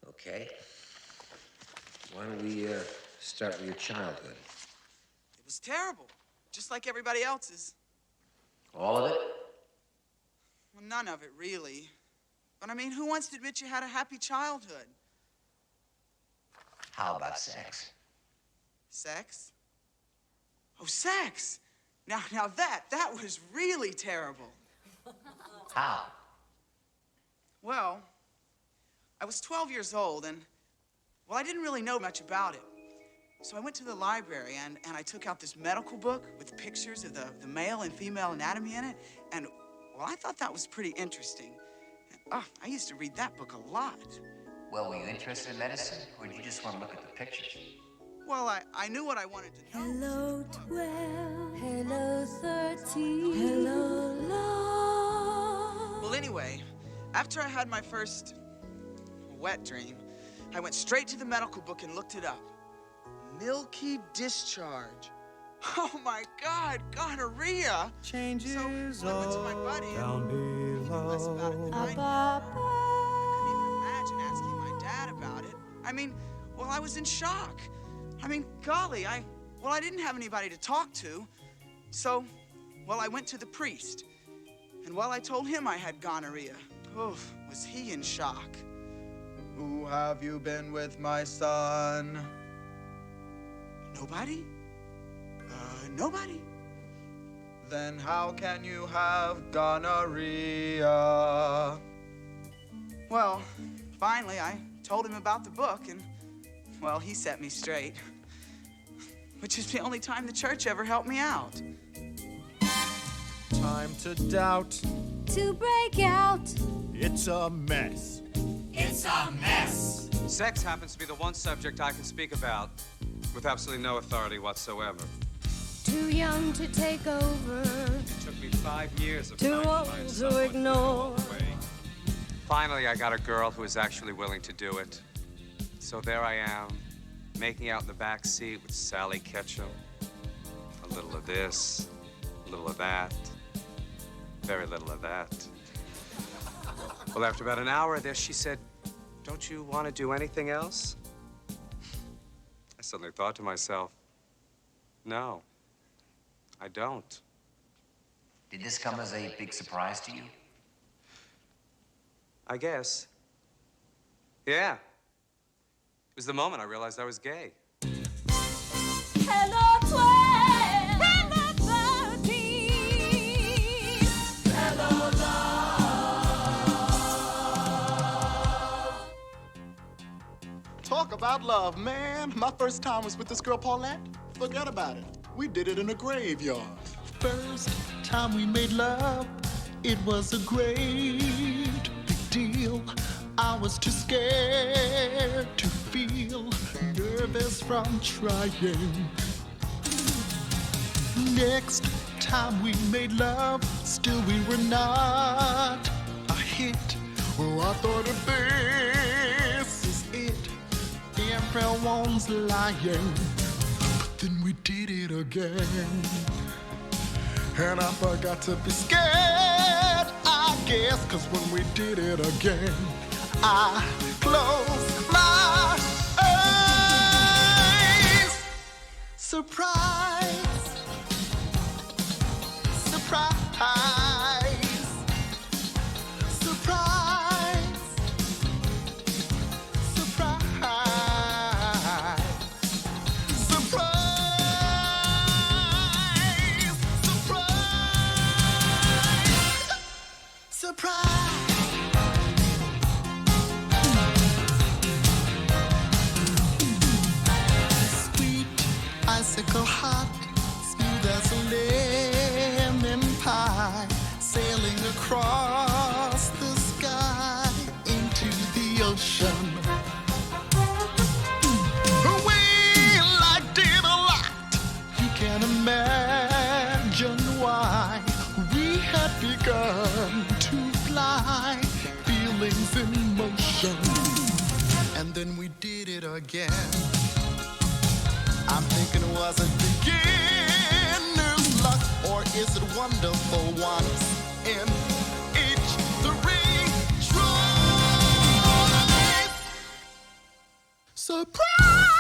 J: Okay. Why don't we start with your childhood?
Q: It was terrible, just like everybody else's.
J: All of it?
Q: Well, none of it, really. But I mean, who wants to admit you had a happy childhood?
J: How about sex?
Q: Sex? Oh, sex! Now that was really terrible.
J: How?
Q: Well, I was 12 years old, and, well, I didn't really know much about it. So I went to the library, and I took out this medical book with pictures of the male and female anatomy in it, and, well, I thought that was pretty interesting. And, I used to read that book a lot.
J: Well, were you interested in medicine, or did you just want to look at the pictures?
Q: Well, I knew what I wanted to know.
I: Hello 12, hello 13, hello love.
Q: Well, anyway, after I had my first wet dream, I went straight to the medical book and looked it up. Milky discharge. Oh my God, gonorrhea.
A: Changes
Q: I went to my buddy
A: down below.
Q: I couldn't even imagine asking my dad about it. I mean, well, I was in shock. I mean, golly, I didn't have anybody to talk to. So, well, I went to the priest. And while I told him I had gonorrhea, oof, was he in shock. Who have you been with, my son? Nobody? Nobody. Then how can you have gonorrhea? Well, finally, I told him about the book, and, well, he set me straight. Which is the only time the church ever helped me out.
A: Time to doubt.
I: To break out.
A: It's a mess.
O: It's a mess. Sex happens to be the one subject I can speak about with absolutely no authority whatsoever.
I: Too young to take over.
O: It took me 5 years of
I: Too
O: trying to
I: old
O: find
I: to
O: someone who knew all
I: ignore.
O: the way. Finally, I got a girl who was actually willing to do it. So there I am, making out in the back seat with Sally Ketchum. A little of this, a little of that, very little of that. Well, after about an hour of this, she said, "Don't you want to do anything else?" I suddenly thought to myself, no, I don't.
J: Did this come as a big surprise to you?
O: I guess. Yeah. It was the moment I realized I was gay.
I: Hello 12, hello 13, hello love.
E: Talk about love, man. My first time was with this girl, Paulette. Forget about it. We did it in a graveyard.
L: First time we made love, it was a great big deal. I was too scared to feel, nervous from trying. Next time we made love, still we were not a hit. Oh, I thought if this is it, everyone's lying. But then we did it again, and I forgot to be scared, I guess, 'cause when we did it again, I closed my eyes. Surprise, surprise, surprise, surprise, surprise, surprise. Icicle hot, smooth as a lemon pie, sailing across the sky into the ocean. We liked it a lot. You can imagine why we had begun to fly, feelings in motion. And then we did it again. I'm thinking, was it beginner's luck, or is it wonderful once in each three tries? Surprise!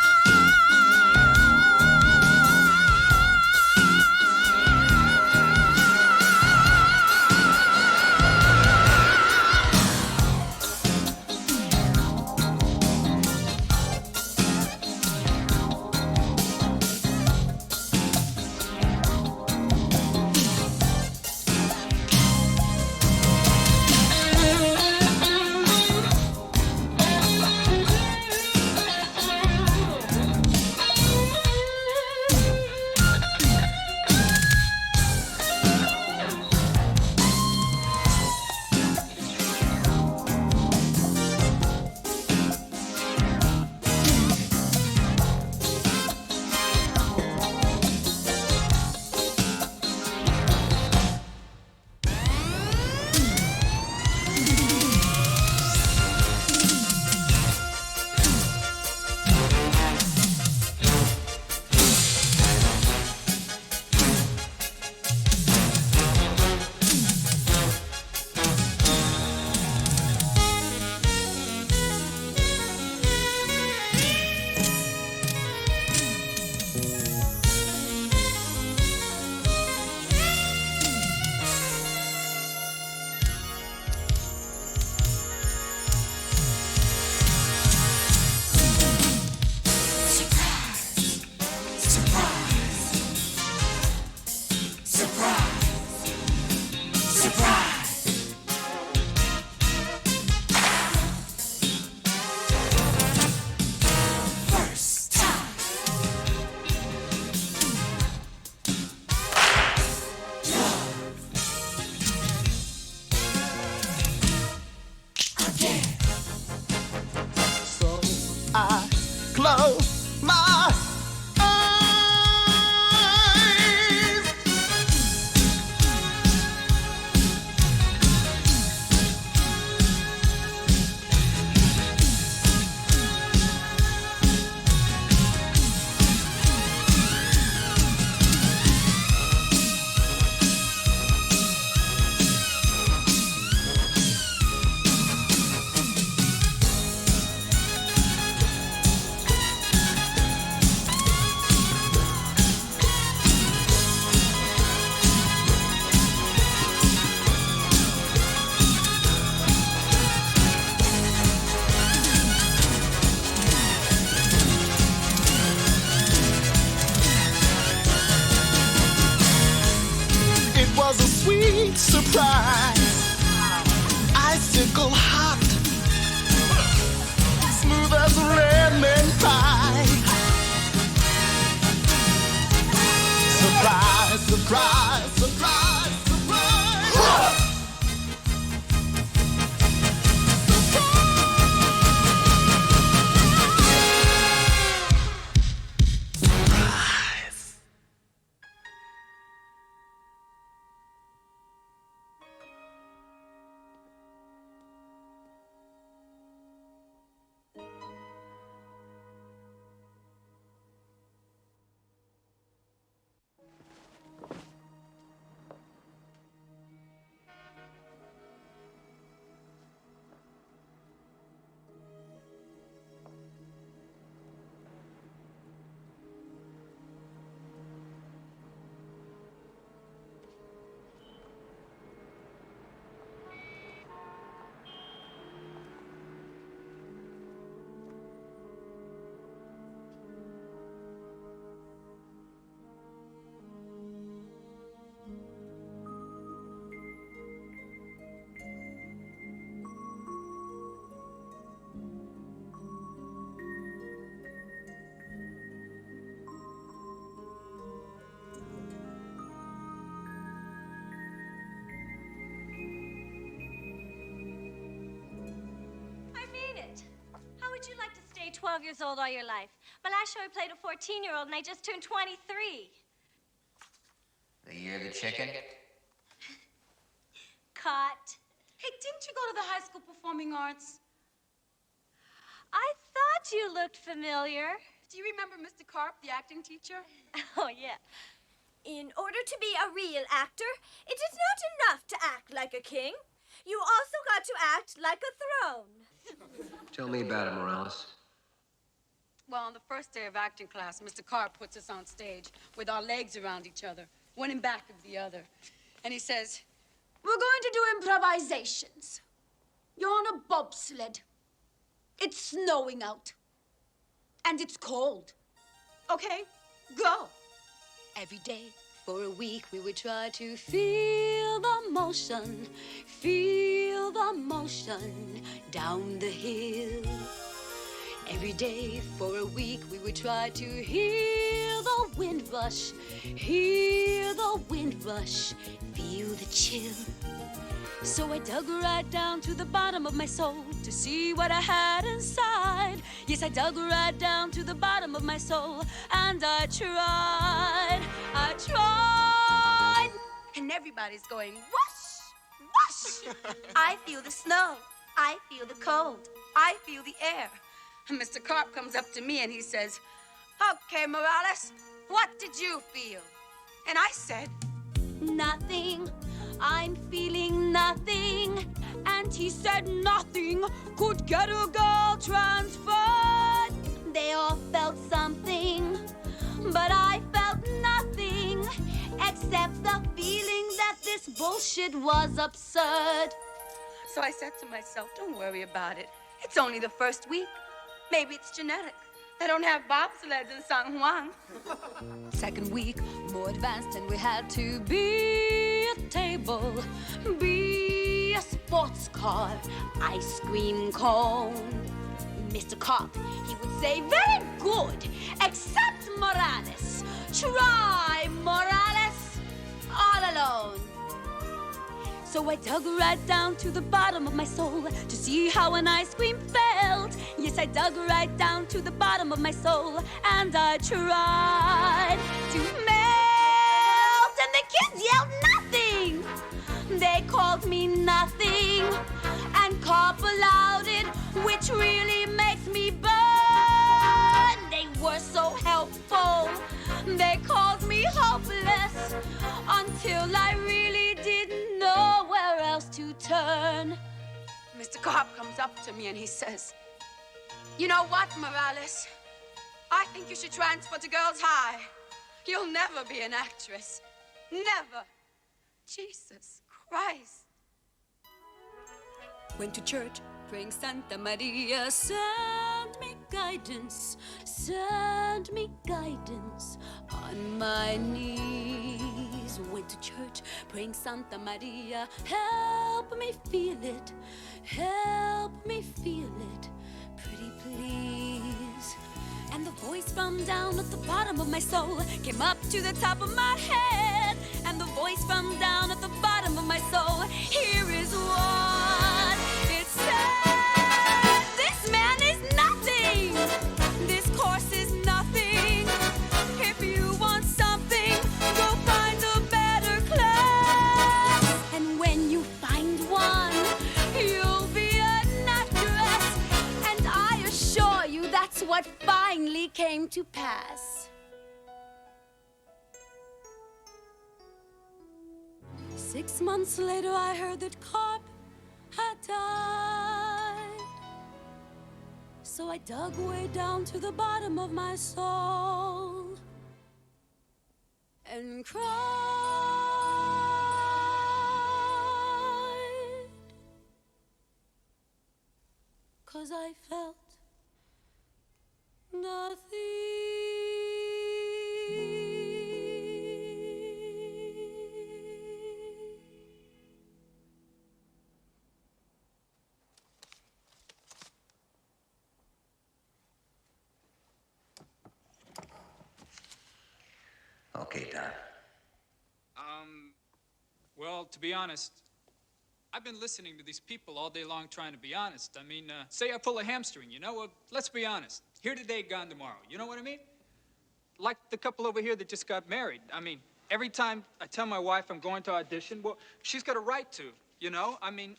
L: Close my eyes. It was a sweet surprise, icicle hot, smooth as lemon pie. Surprise, surprise, surprise, surprise.
M: would you like to stay 12 years old all your life? My last show I played a 14-year-old, and I just turned 23.
J: The year of the chicken?
M: Cut.
I: Hey, didn't you go to the high school performing arts?
M: I thought
H: looked familiar.
I: Do you remember Mr. Karp, the acting teacher?
H: Oh, yeah.
V: In order to be a real actor, it is not enough to act like a king. You also got to act like a throne.
J: Tell me about it, Morales.
T: Well, on the first day of acting class, Mr. Karp puts us on stage with our legs around each other, one in back of the other. And he says,
N: We're going to do improvisations. You're on a bobsled. It's snowing out. And it's cold. Okay, go.
I: Every day for a week we would try to feel the motion down the hill. Every day for a week we would try to hear the wind rush, feel the chill. So I dug right down to the bottom of my soul to see what I had inside. Yes, I dug right down to the bottom of my soul, and I tried. And everybody's going, whoosh, whoosh.
V: I feel the snow. I feel the cold. I feel the air.
T: And Mr. Karp comes up to me and he says, okay, Morales, what did you feel? And I said,
I: Nothing. I'm feeling nothing. And he said nothing could get a girl transferred. They all felt something, but I felt nothing except the feeling that this bullshit was absurd.
T: So I said to myself, don't worry about it. It's only the first week. Maybe it's genetic. They don't have bobsleds in San Juan.
I: Second week, more advanced, and we had to be a table, be a sports car, ice cream cone. Mr. Karp, he would say, very good, except Morales. Try Morales all alone. So I dug right down to the bottom of my soul to see how an ice cream felt. Yes, I dug right down to the bottom of my soul, and I tried to melt. And the kids yelled nothing. They called me nothing. And Karp allowed it, which really makes me burn. They were so helpful. They called me hopeless until I really didn't know where else to turn.
T: Mr. Karp comes up to me and he says, you know what, Morales? I think you should transfer to Girls High. You'll never be an actress. Never. Jesus Christ.
I: Went to church, praying Santa Maria, send me guidance on my knees. Went to church, praying Santa Maria, help me feel it, pretty please. And the voice from down at the bottom of my soul came up to the top of my head. And the voice from down at the bottom of my soul, here is what it said. This man is nothing. This course is nothing. If you want something, go find a better class. And when you find one, you'll be an actress. And I assure you that's what finally came to pass. 6 months later, I heard that Karp had died. So I dug way down to the bottom of my soul and cried, 'cause I felt nothing.
J: Okay, Don.
W: Well, to be honest, I've been listening to these people all day long trying to be honest. I mean, say I pull a hamstring, you know? Well, let's be honest. Here today, gone tomorrow. You know what I mean? Like the couple over here that just got married. I mean, every time I tell my wife I'm going to audition, well, she's got a right to, you know? I mean,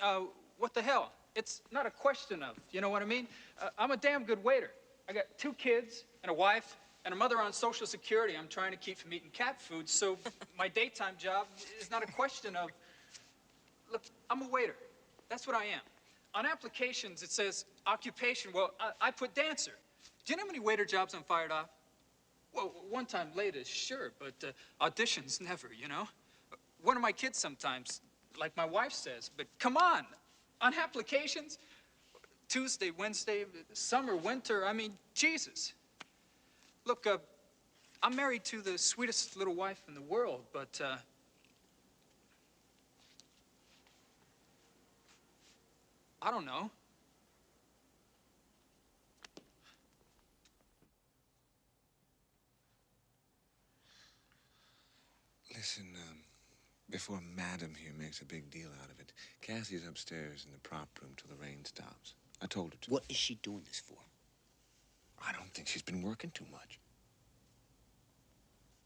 W: what the hell? It's not a question of, you know what I mean? I'm a damn good waiter. I got 2 kids and a wife and a mother on Social Security I'm trying to keep from eating cat food, so my daytime job is not a question of... Look, I'm a waiter. That's what I am. On applications, it says occupation. Well, I put dancer. Do you know how many waiter jobs I'm fired off? Well, one time later, sure, but auditions, never, you know? One of my kids sometimes, like my wife says, but come on applications, Tuesday, Wednesday, summer, winter, I mean, Jesus. Look, I'm married to the sweetest little wife in the world, but, I don't know.
D: Listen, before Madam here makes a big deal out of it, Cassie's upstairs in the prop room till the rain stops. I told her to.
B: What is she doing this for?
D: I don't think she's been working too much.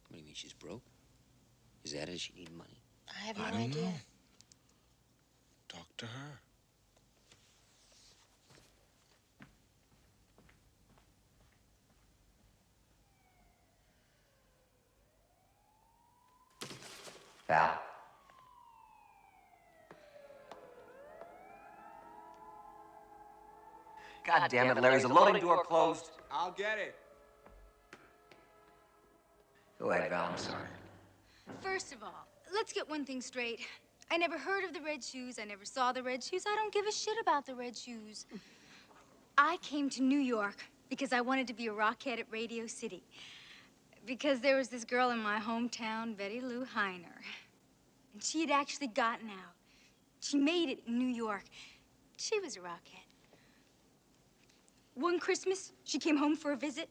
B: What do you mean, she's broke? Is that it? She need money?
U: I have no
D: I don't
U: idea.
D: know. Talk to her.
J: Val. God damn it, Larry, is the loading door closed?
A: I'll get it.
J: Go ahead, Val, I'm sorry.
N: First of all, let's get one thing straight. I never heard of the Red Shoes. I never saw the Red Shoes. I don't give a shit about the Red Shoes. I came to New York because I wanted to be a rockette at Radio City. Because there was this girl in my hometown, Betty Lou Heiner. And she had actually gotten out. She made it in New York. She was a rockette. One Christmas, she came home for a visit,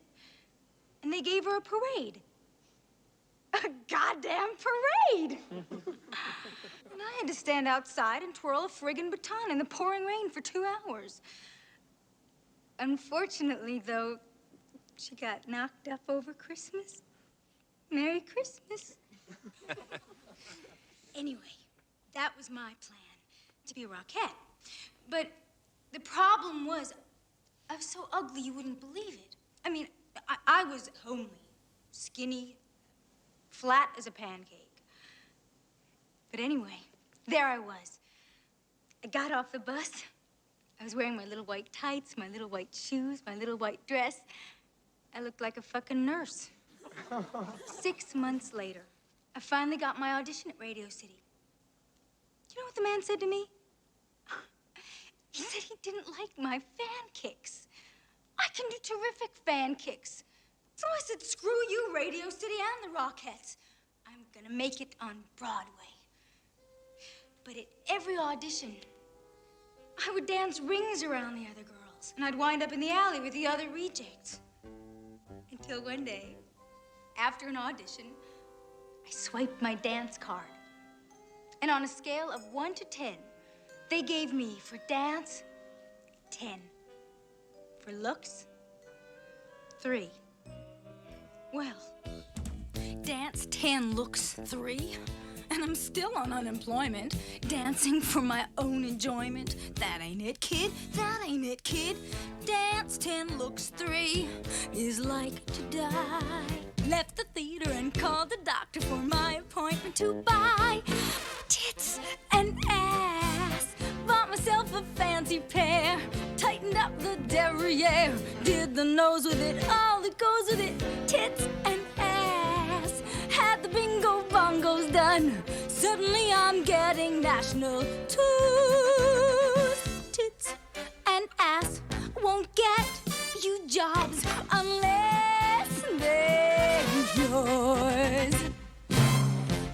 N: and they gave her a parade. A goddamn parade! And I had to stand outside and twirl a friggin' baton in the pouring rain for 2 hours. Unfortunately, though, she got knocked up over Christmas. Merry Christmas. Anyway, that was my plan, to be a rockette. But the problem was, I was so ugly you wouldn't believe it. I mean, I was homely, skinny, flat as a pancake. But anyway, there I was. I got off the bus. I was wearing my little white tights, my little white shoes, my little white dress. I looked like a fucking nurse. 6 months later, I finally got my audition at Radio City. Do you know what the man said to me? He said he didn't like my fan kicks. I can do terrific fan kicks. So I said, screw you, Radio City and the Rockettes. I'm gonna make it on Broadway. But at every audition, I would dance rings around the other girls, and I'd wind up in the alley with the other rejects. Until one day, after an audition, I swiped my dance card. And on a scale of 1 to 10, they gave me, for dance, 10. For looks, 3. Well, dance 10, looks 3. And I'm still on unemployment, dancing for my own enjoyment. That ain't it, kid. That ain't it, kid. Dance 10, looks 3 is like to die. Left the theater and called the doctor for my appointment to buy tits and ass. Bought myself a fancy pair, tightened up the derriere, did the nose with it, all that goes with it, tits and ass. Had the bingo bongos done, suddenly I'm getting national tours. Tits and ass won't get you jobs unless they're yours.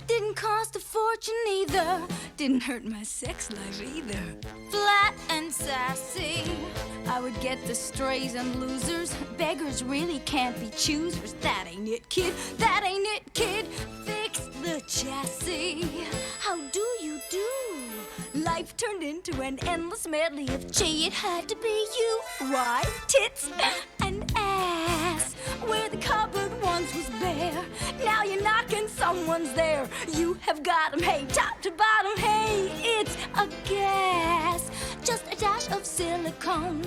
N: Didn't cost a fortune either, didn't hurt my sex life either. Flat and sassy, I would get the strays and losers. Beggars really can't be choosers. That ain't it, kid. That ain't it, kid. Fix the chassis. How do you do? Life turned into an endless medley of gee, it had to be you. Why? Tits and ass. Where the cupboard once was bare, now you're knocking, someone's there. You have got 'em, hey, top to bottom, hey, it's a gas.
V: just a dash of silicone.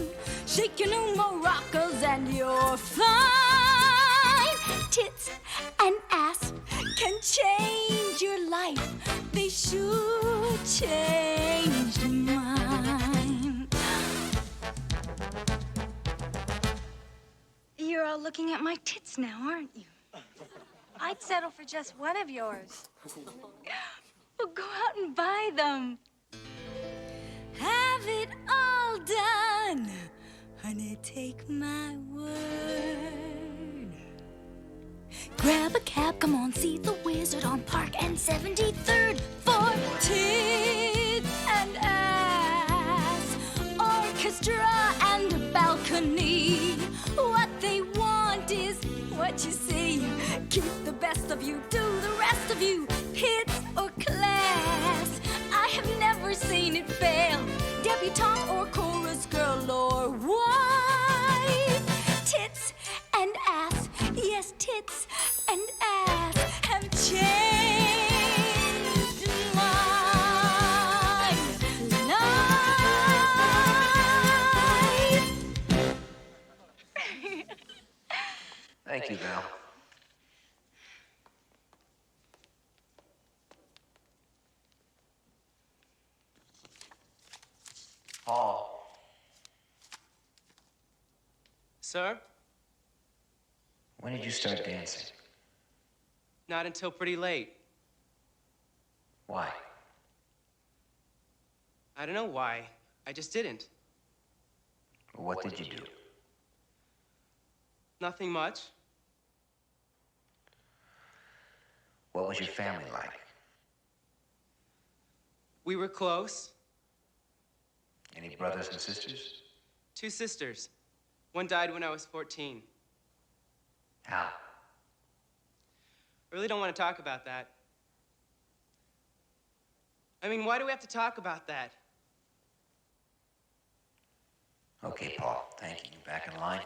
V: Shake your new maracas and you're fine. Tits and ass can change your life. They sure changed mine.
N: You're all looking at my tits now, aren't you?
V: I'd settle for just one of yours.
N: Well, go out and buy them.
V: Have it all done. Honey, take my word. Grab a cab, come on, see the wizard on Park and 73rd for tits and ass, orchestra and a balcony. What they want is what you see. Keep the best of you, do the rest of you. Hits or class, I have never seen it fail. Debutante or chorus girl or wife. Tits and ass, yes, tits and ass have changed my life.
J: Thank you, Val. Paul.
F: Sir?
J: When did you start dancing?
F: Not until pretty late.
J: Why?
F: I don't know why. I just didn't.
J: What did you do?
F: Nothing much.
J: What was your family like?
F: We were close.
J: Any brothers and sisters?
F: 2 sisters. One died when I was 14.
J: How?
F: I really don't want to talk about that. I mean, why do we have to talk about that?
J: Okay, Paul. Thank you. Back in line.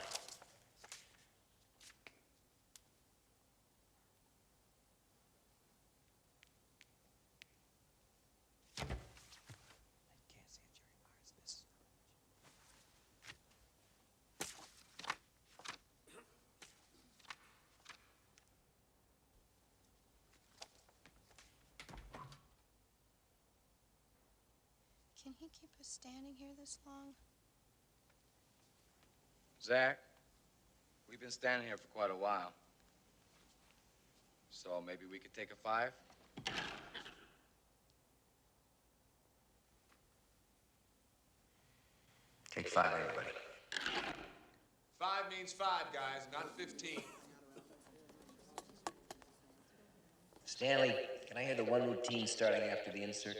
R: Can he keep us standing here this long?
D: Zach, we've been standing here for quite a while. So maybe we could take a 5?
J: Take 5, everybody.
E: 5 means 5, guys, not 15.
J: Stanley, can I hear the one routine starting after the insert?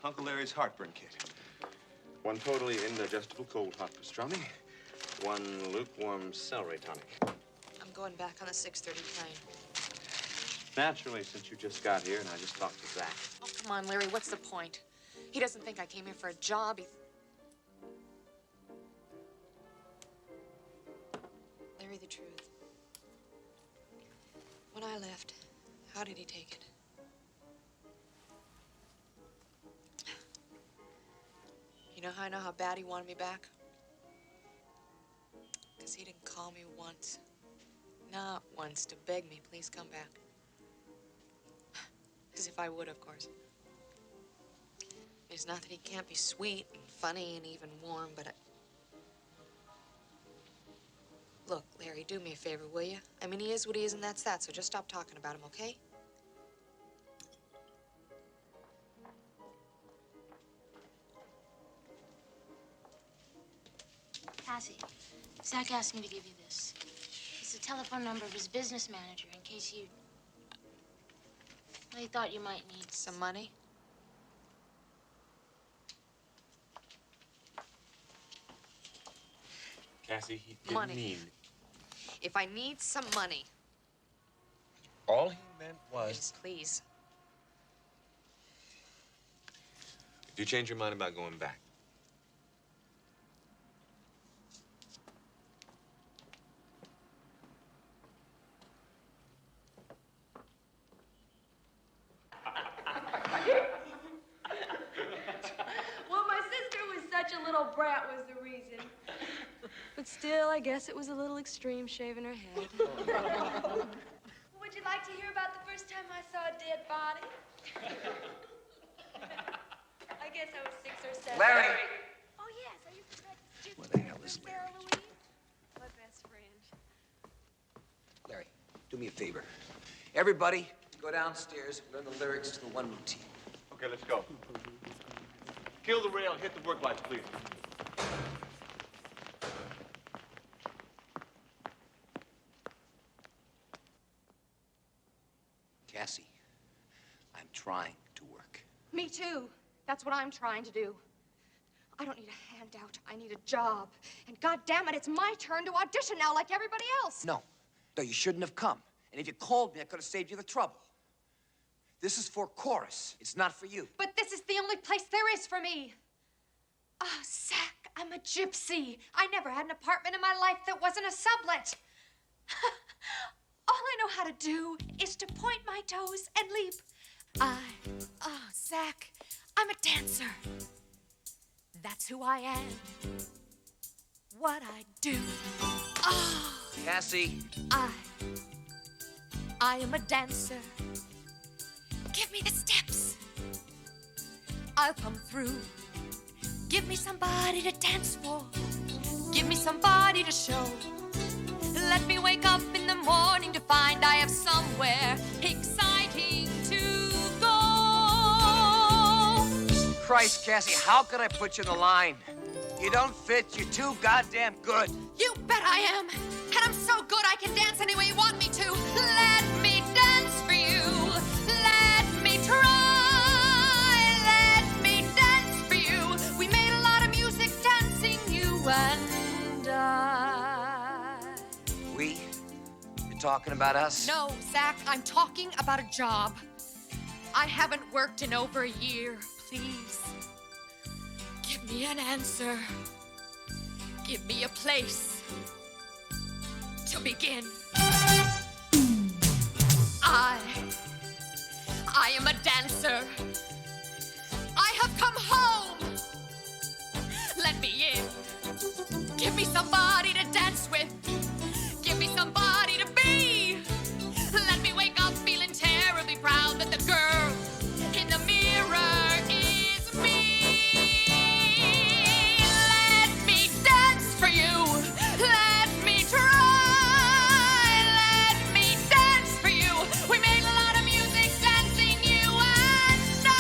D: Uncle Larry's heartburn kit. 1 totally indigestible cold hot pastrami. 1 lukewarm celery tonic.
U: I'm going back on the 6:30 plane.
D: Naturally, since you just got here and I just talked to Zach.
U: Oh, come on, Larry, what's the point? He doesn't think I came here for a job. Larry, the truth. When I left, how did he take it? You know how I know how bad he wanted me back? Because he didn't call me once. Not once to beg me, please come back. As if I would, of course. It's not that he can't be sweet and funny and even warm, but Look, Larry, do me a favor, will you? I mean, he is what he is, and that's that, so just stop talking about him, okay?
G: Cassie, Zach asked me to give you this. It's the telephone number of his business manager in case you... Well, he thought you might need...
U: Some money?
D: Cassie, he didn't
U: Money.
D: mean...
U: If I need some money,
D: All he meant was...
U: Please.
K: If you change your mind about going back,
M: Well, my sister was such a little brat was the reason. But still, I guess it was a little extreme shaving her head.
R: Would you like to hear about the first time I saw a dead body? I guess I was 6 or 7.
J: Larry!
R: Oh, yes, I used to practice
J: What the hell is
R: Sarah Louise.
M: My best friend.
J: Larry, do me a favor. Everybody, go downstairs and learn the lyrics to the one routine.
E: Okay, let's go. Kill the rail and hit the work lights, please.
J: Cassie, I'm trying to work.
M: Me too. That's what I'm trying to do. I don't need a handout. I need a job. And God damn it, it's my turn to audition now like everybody else.
J: No, you shouldn't have come. And if you called me, I could have saved you the trouble. This is for chorus. It's not for you.
M: But this is the only place there is for me. Ah, Zach, I'm a gypsy. I never had an apartment in my life that wasn't a sublet. All I know how to do is to point my toes and leap. Zach, I'm a dancer. That's who I am. What I do.
J: Cassie.
M: I am a dancer. Give me the steps. I'll come through. Give me somebody to dance for. Give me somebody to show. Let me wake up in the morning to find I have somewhere exciting to go.
J: Christ, Cassie, how could I put you in the line? You don't fit. You're too goddamn good.
M: You bet I am. And I'm so good I can dance any way you want me to. Let me dance for you. Let me try. Let me dance for you. We made a lot of music dancing, you and I.
J: We? You're talking about us?
M: No, Zach, I'm talking about a job. I haven't worked in over a year. Please, give me an answer. Give me a place to begin. I am a dancer. I have come home. Let me in. Give me somebody to dance with. Give me somebody to be. Let me wake up feeling terribly proud that the girl in the mirror is me. Let me dance for you. Let me try. Let me dance for you. We made a lot of music dancing, you and I.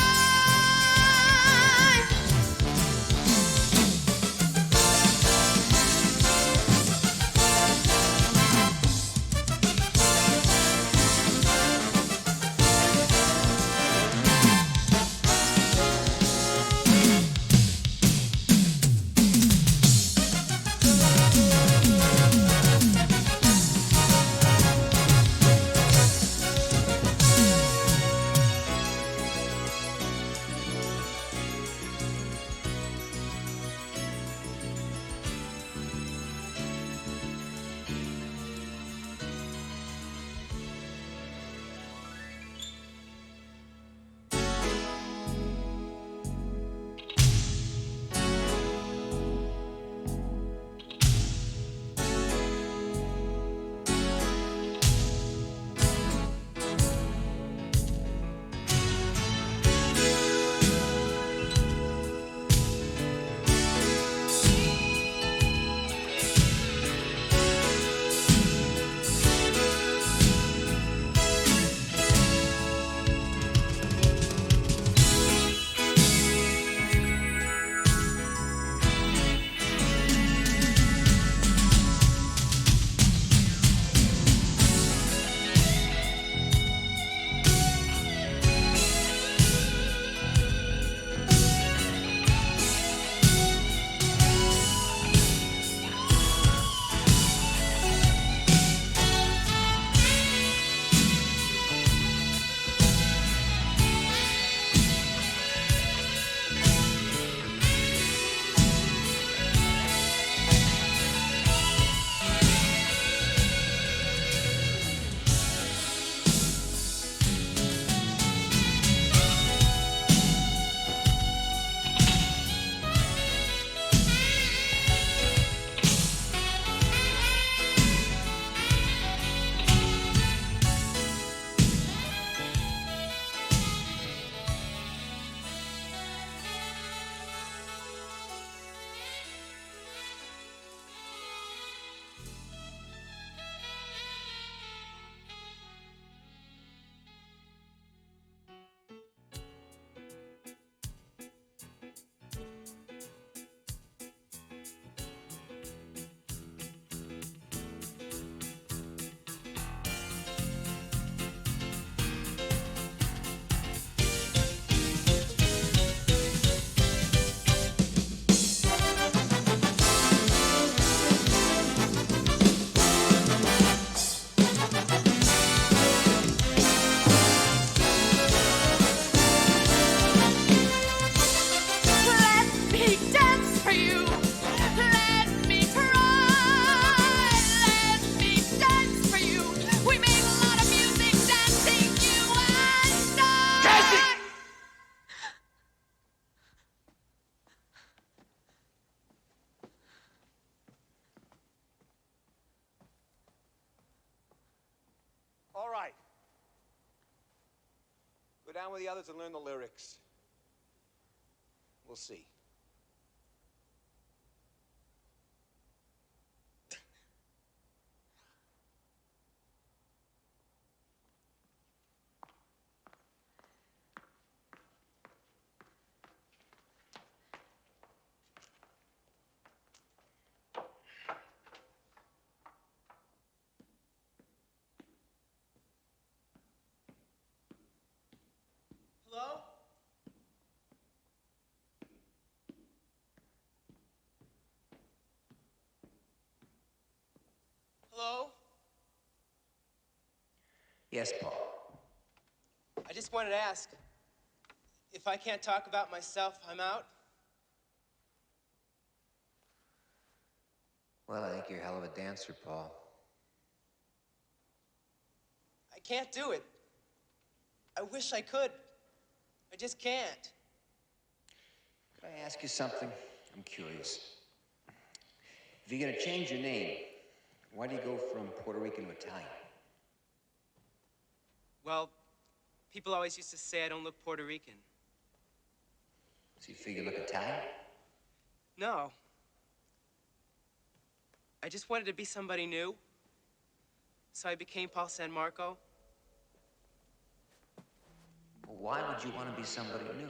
E: down with the others and learn the lyrics. We'll see.
F: Hello? Hello?
J: Yes, Paul.
F: I just wanted to ask, if I can't talk about myself, I'm out?
J: Well, I think you're a hell of a dancer, Paul.
F: I can't do it. I wish I could. I just can't.
J: Could I ask you something? I'm curious. If you're gonna change your name, why do you go from Puerto Rican to Italian?
F: Well, people always used to say I don't look Puerto Rican.
J: So you figure you look Italian?
F: No. I just wanted to be somebody new. So I became Paul San Marco.
J: Well, why would you want to be somebody new?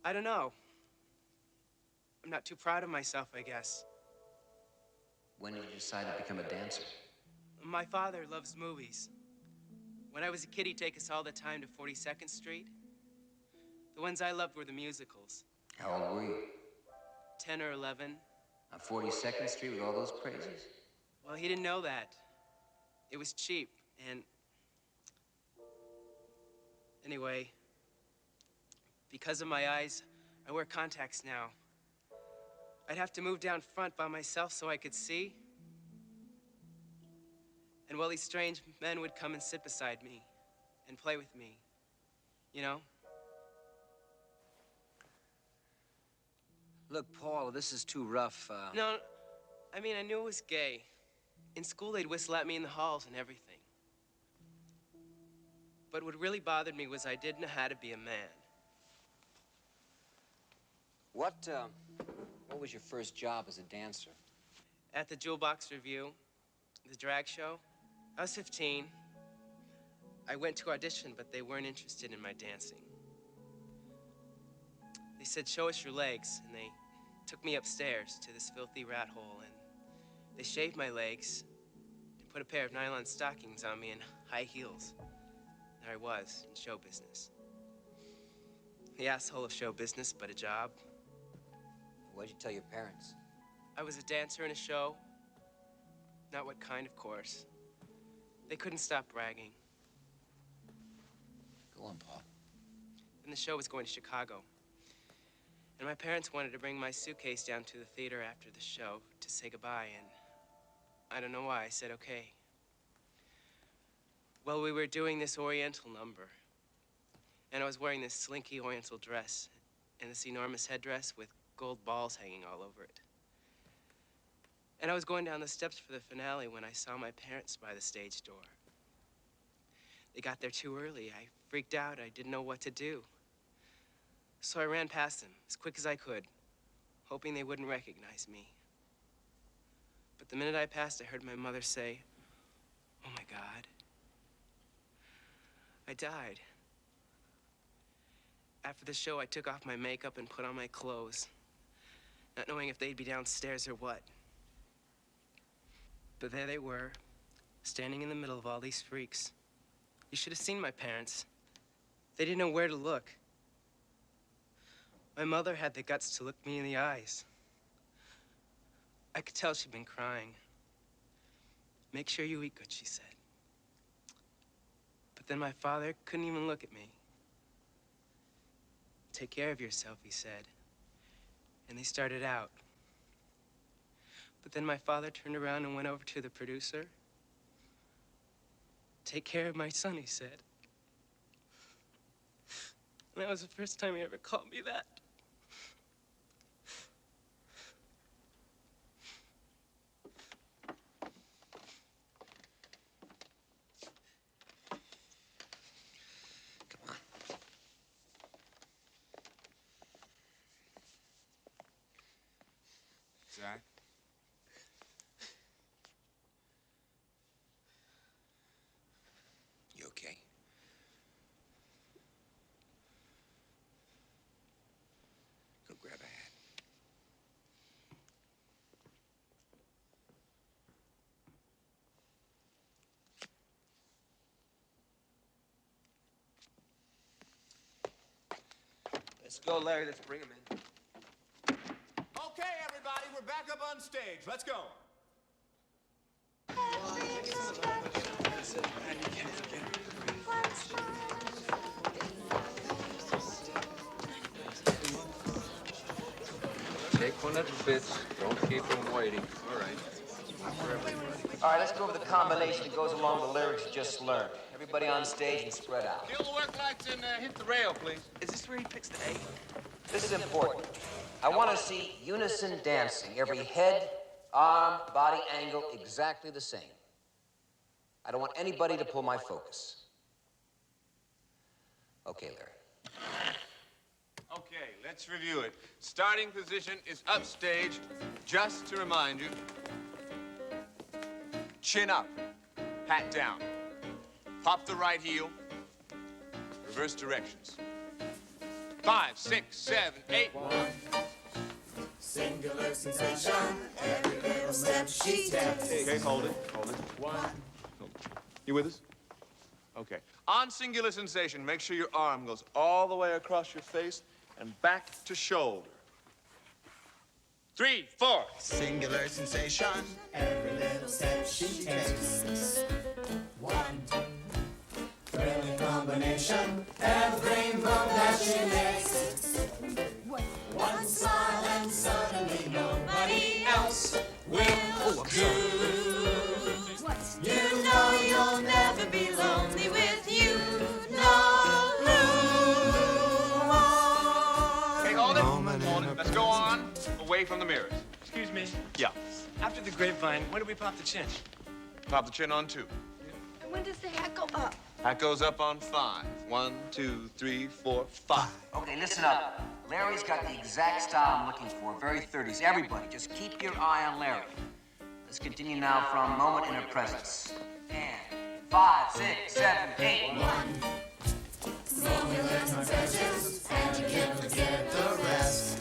F: I don't know. I'm not too proud of myself, I guess.
J: When did you decide to become a dancer?
F: My father loves movies. When I was a kid, he'd take us all the time to 42nd Street. The ones I loved were the musicals.
J: How old were you?
F: 10 or 11.
J: On 42nd Street with all those crazies?
F: Well, he didn't know that. It was cheap, and anyway, because of my eyes, I wear contacts now. I'd have to move down front by myself so I could see. And well, these strange men would come and sit beside me and play with me, you know?
J: Look, Paul, this is too rough.
F: No, I mean, I knew it was gay. In school, they'd whistle at me in the halls and everything. But what really bothered me was I didn't know how to be a man.
J: What was your first job as a dancer?
F: At the Jewel Box Review, the drag show, I was 15. I went to audition, but they weren't interested in my dancing. They said, show us your legs, and they took me upstairs to this filthy rat hole, and they shaved my legs and put a pair of nylon stockings on me and high heels. There I was, in show business. The asshole of show business, but a job.
J: What'd you tell your parents?
F: I was a dancer in a show. Not what kind, of course. They couldn't stop bragging.
J: Go on, Paul.
F: And the show was going to Chicago. And my parents wanted to bring my suitcase down to the theater after the show to say goodbye, and I don't know why I said okay. Well, we were doing this Oriental number, and I was wearing this slinky Oriental dress and this enormous headdress with gold balls hanging all over it. And I was going down the steps for the finale when I saw my parents by the stage door. They got there too early. I freaked out. I didn't know what to do. So I ran past them as quick as I could, hoping they wouldn't recognize me. But the minute I passed, I heard my mother say, "Oh my God, I died." After the show, I took off my makeup and put on my clothes, not knowing if they'd be downstairs or what. But there they were, standing in the middle of all these freaks. You should have seen my parents. They didn't know where to look. My mother had the guts to look me in the eyes. I could tell she'd been crying. "Make sure you eat good," she said. But then my father couldn't even look at me. "Take care of yourself," he said. And they started out. But then my father turned around and went over to the producer. "Take care of my son," he said. And that was the first time he ever called me that.
K: Zach.
B: You okay? Go grab a hat.
J: Let's go, Larry. Let's bring him in.
E: Okay, everybody, we're back up on stage. Let's go.
D: Take one that fits. Don't keep them waiting. All right.
J: All right, let's go over the combination that goes along with the lyrics you just learned. Everybody on stage and spread out.
E: Kill the work lights and hit the rail, please.
J: Is this where he picks the A? This is important. I want to see unison dancing. Every head, arm, body angle exactly the same. I don't want anybody to pull my focus. Okay, Larry.
K: Okay, let's review it. Starting position is upstage. Just to remind you, chin up, hat down. Pop the right heel, reverse directions. 5, 6, 7, 8.
L: Singular sensation, every little step she takes.
K: Okay, hold it. You with us? Okay. On singular sensation, make sure your arm goes all the way across your face and back to shoulder. 3, 4.
L: Singular sensation, every little step she takes. 1, thrilling combination, every move that she makes. One smile and suddenly nobody else will do. You know you'll never be lonely with you. No
K: Okay, hold it. Let's go on. Away from the mirrors.
F: Excuse me.
K: Yeah.
F: After the grapevine, when do we pop the chin?
K: Pop the chin on 2.
M: And when does the hat go up?
K: Hat goes up on 5. 1, 2, 3, 4, 5.
J: Okay, listen up. Larry's got the exact style I'm looking for, very 30s. Everybody, just keep your eye on Larry. Let's continue now from moment in her presence. And 5, 6, 7, 8.
L: 1. Singular sensations, and you can't forget the rest.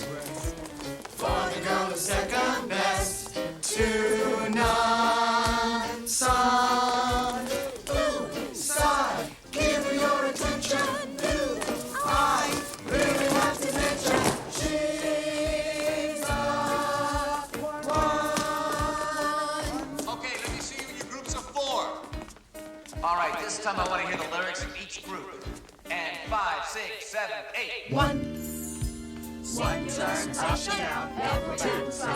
L: For the girl is second best to none. Son, ooh, side, give her your attention. Ooh, I really have to mention she's a one.
K: Okay, let me see you in your groups of 4.
J: All right, this time I want to hear the lyrics of each group. And 5, 6, 7, 8.
L: 1. One turn up, down, double 2, 3, 4.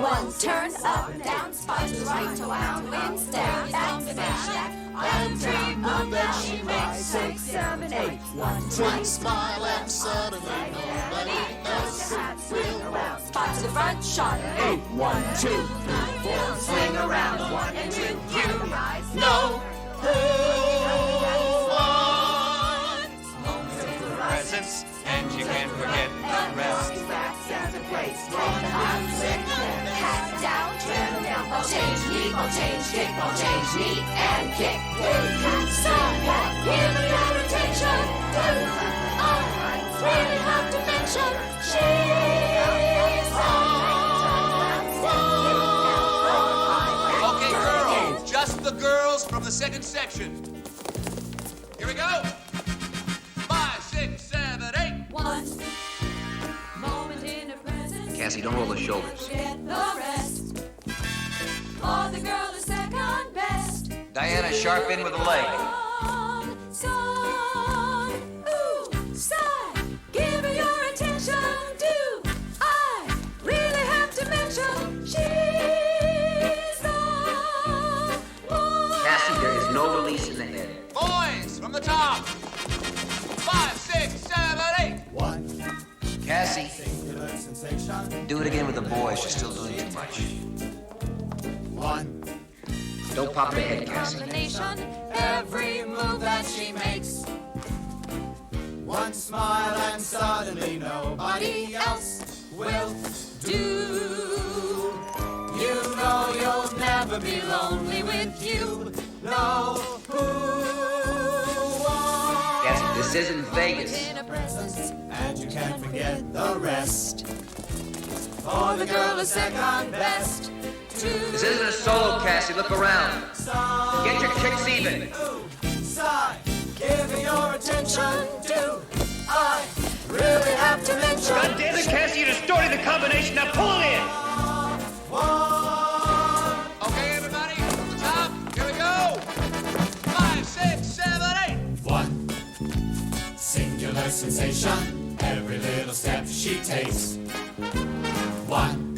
V: One turn up, down, spot to right, to out, wind, stand, back, back, and 3 move that she makes. 6, 7, 8. One smile and suddenly nobody else will around. Spot to the front, shot 8. 1, 2, 3, 4. Swing around 1 and 2. You know who won.
K: Presence, and you can't forget the rest.
V: Hat down, trim down, ball change, knee, ball change, kick, ball change, knee, and kick. So, give me your attention. I really have to mention she's
K: Okay, girls, just the girls from the second section. Here we go. 5, 6, 7, 8.
V: 1 moment in her presence.
J: Cassie, don't roll the shoulders.
V: Get the rest. For the girl is second best.
J: Diana, sharp in with the leg.
V: Son, ooh, side, give her your attention. Do I really have to mention she's the one?
J: Cassie, there is no release in the head.
K: Boys, from the top. 5, 6, 7, 8.
L: 1.
J: Cassie,
L: Singular sensation.
J: do it again with the boys. You're still doing too much.
L: 1.
J: Don't pop the head, Cassie.
V: Combination, every move that she makes.
L: One smile and suddenly nobody else will
V: Do lonely with you. No, who
J: Yes, this isn't Vegas.
V: in a presence, and you can't forget the rest. For the girl is second best to
J: This isn't a solo, Cassie. Look around. Get your kicks even.
V: Sigh, give me your attention, do I really have to mention?
J: God damn it, Cassie, you distorted the combination. Now pull it in.
K: Okay, everybody, from the top. Here we go. 5, 6, 7, 8.
V: One singular sensation, every little step she takes. One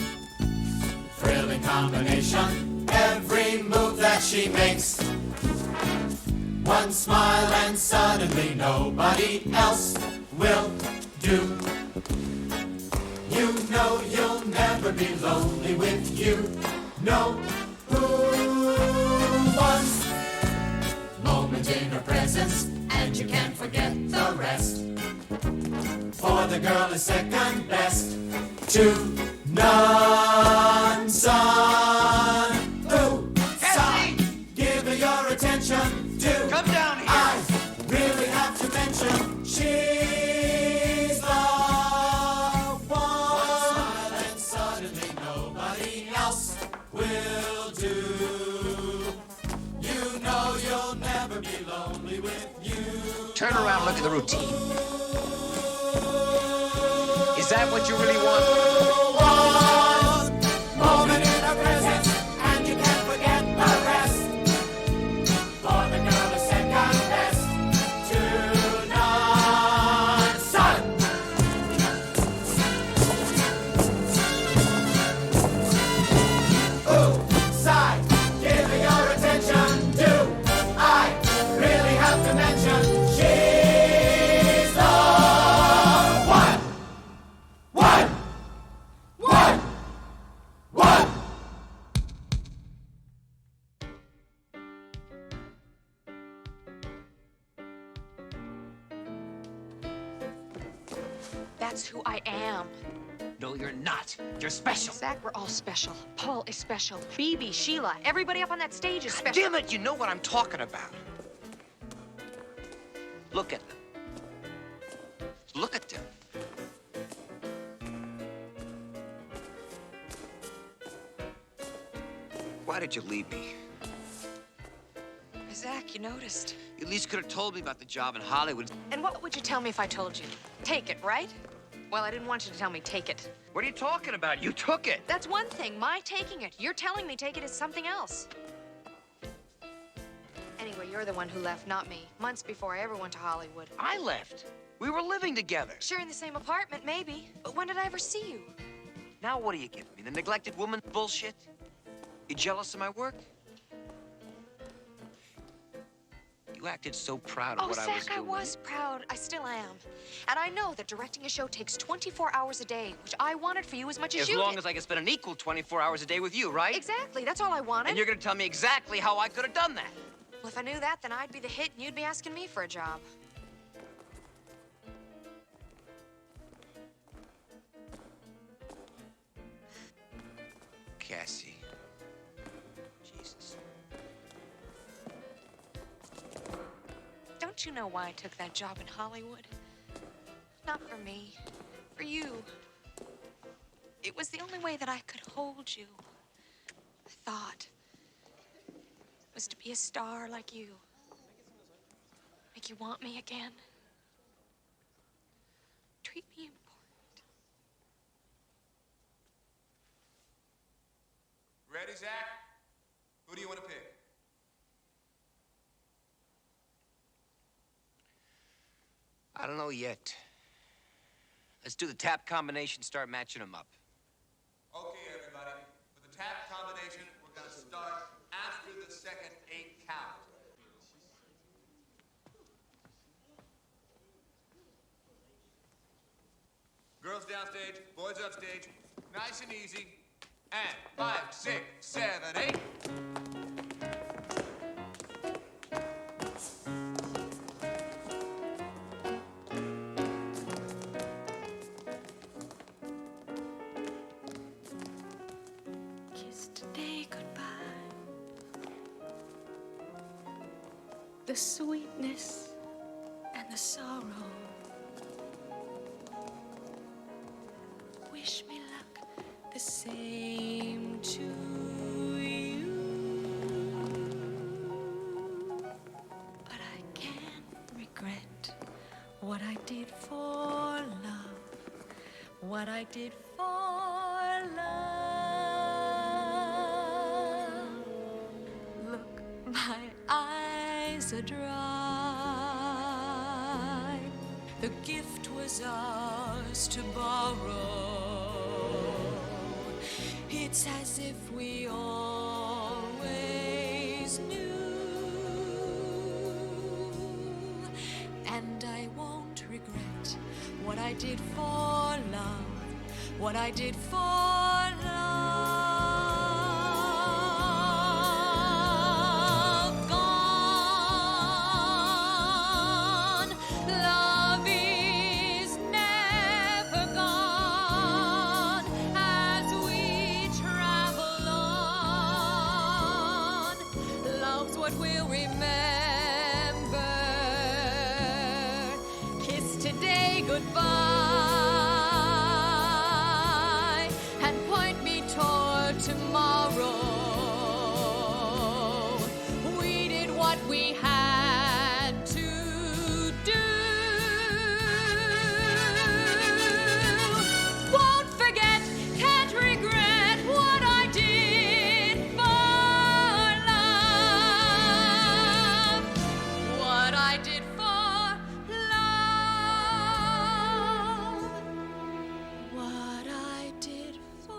V: thrilling combination, every move that she makes. One smile and suddenly nobody else will do. You know you'll never be lonely with you. No, who was moment in her presence, and you can't forget the rest. For the girl is second best to none, son. Ooh, sigh, give her your attention, do.
J: Come down here.
V: I really have to mention, she's the one. Smile and suddenly nobody else will do. You know you'll never be lonely with you.
J: Turn around and look at the routine. Is that what you really want?
V: One moment in her presence, and you can't forget the rest. For the girl is second best to none, son. Ooh, sigh, give me your attention, do I really have to mention she's the one.
U: That's who I am.
J: No, you're not. You're special.
U: Zach, we're all special. Paul is special. Phoebe, Sheila, everybody up on that stage is special.
J: Damn it, you know what I'm talking about. Look at them. Look at them. Why did you leave me?
U: Zach, you noticed.
J: You at least could have told me about the job in Hollywood.
U: And what would you tell me if I told you? Take it, right? Well, I didn't want you to tell me take it.
J: What are you talking about? You took it.
U: That's one thing, my taking it. You're telling me take it is something else. Anyway, you're the one who left, not me. Months before I ever went to Hollywood.
J: I left. We were living together.
U: Sure, in the same apartment, maybe. But when did I ever see you?
J: Now what are you giving me? The neglected woman bullshit? You jealous of my work? You acted so proud of what I was doing.
U: Zach, I was proud. I still am. And I know that directing a show takes 24 hours a day, which I wanted for you as much as you did.
J: As long as I can spend an equal 24 hours a day with you, right?
U: Exactly. That's all I wanted.
J: And you're gonna tell me exactly how I could have done that.
U: Well, if I knew that, then I'd be the hit and you'd be asking me for a job.
J: Cassie. Jesus.
U: Don't you know why I took that job in Hollywood? Not for me. For you. It was the only way that I could hold you. I thought was to be a star like you. Make you want me again. Treat me important.
K: Ready, Zach? Who do you want to pick?
J: I don't know yet. Let's do the tap combination, start matching them up.
K: Okay, everybody. For the tap combination, we're going to start after the second 8 count. Girls downstage, boys upstage. Nice and easy. And 5, 6, 7, 8.
V: Kiss today goodbye.
T: the sweetness and the sorrow. Wish me luck the same to you. But I can't regret what I did for love, what I did for love. Look, my eyes are dry. The gift was ours to borrow. It's as if we always knew. And I won't regret what I did for love, what I did for love. Gone. Love is never gone as we travel on. Love's what we'll remember. Kiss today goodbye and point me toward tomorrow. We did what we had to do. Won't forget, can't regret what I did for love. What I did for love. What I did for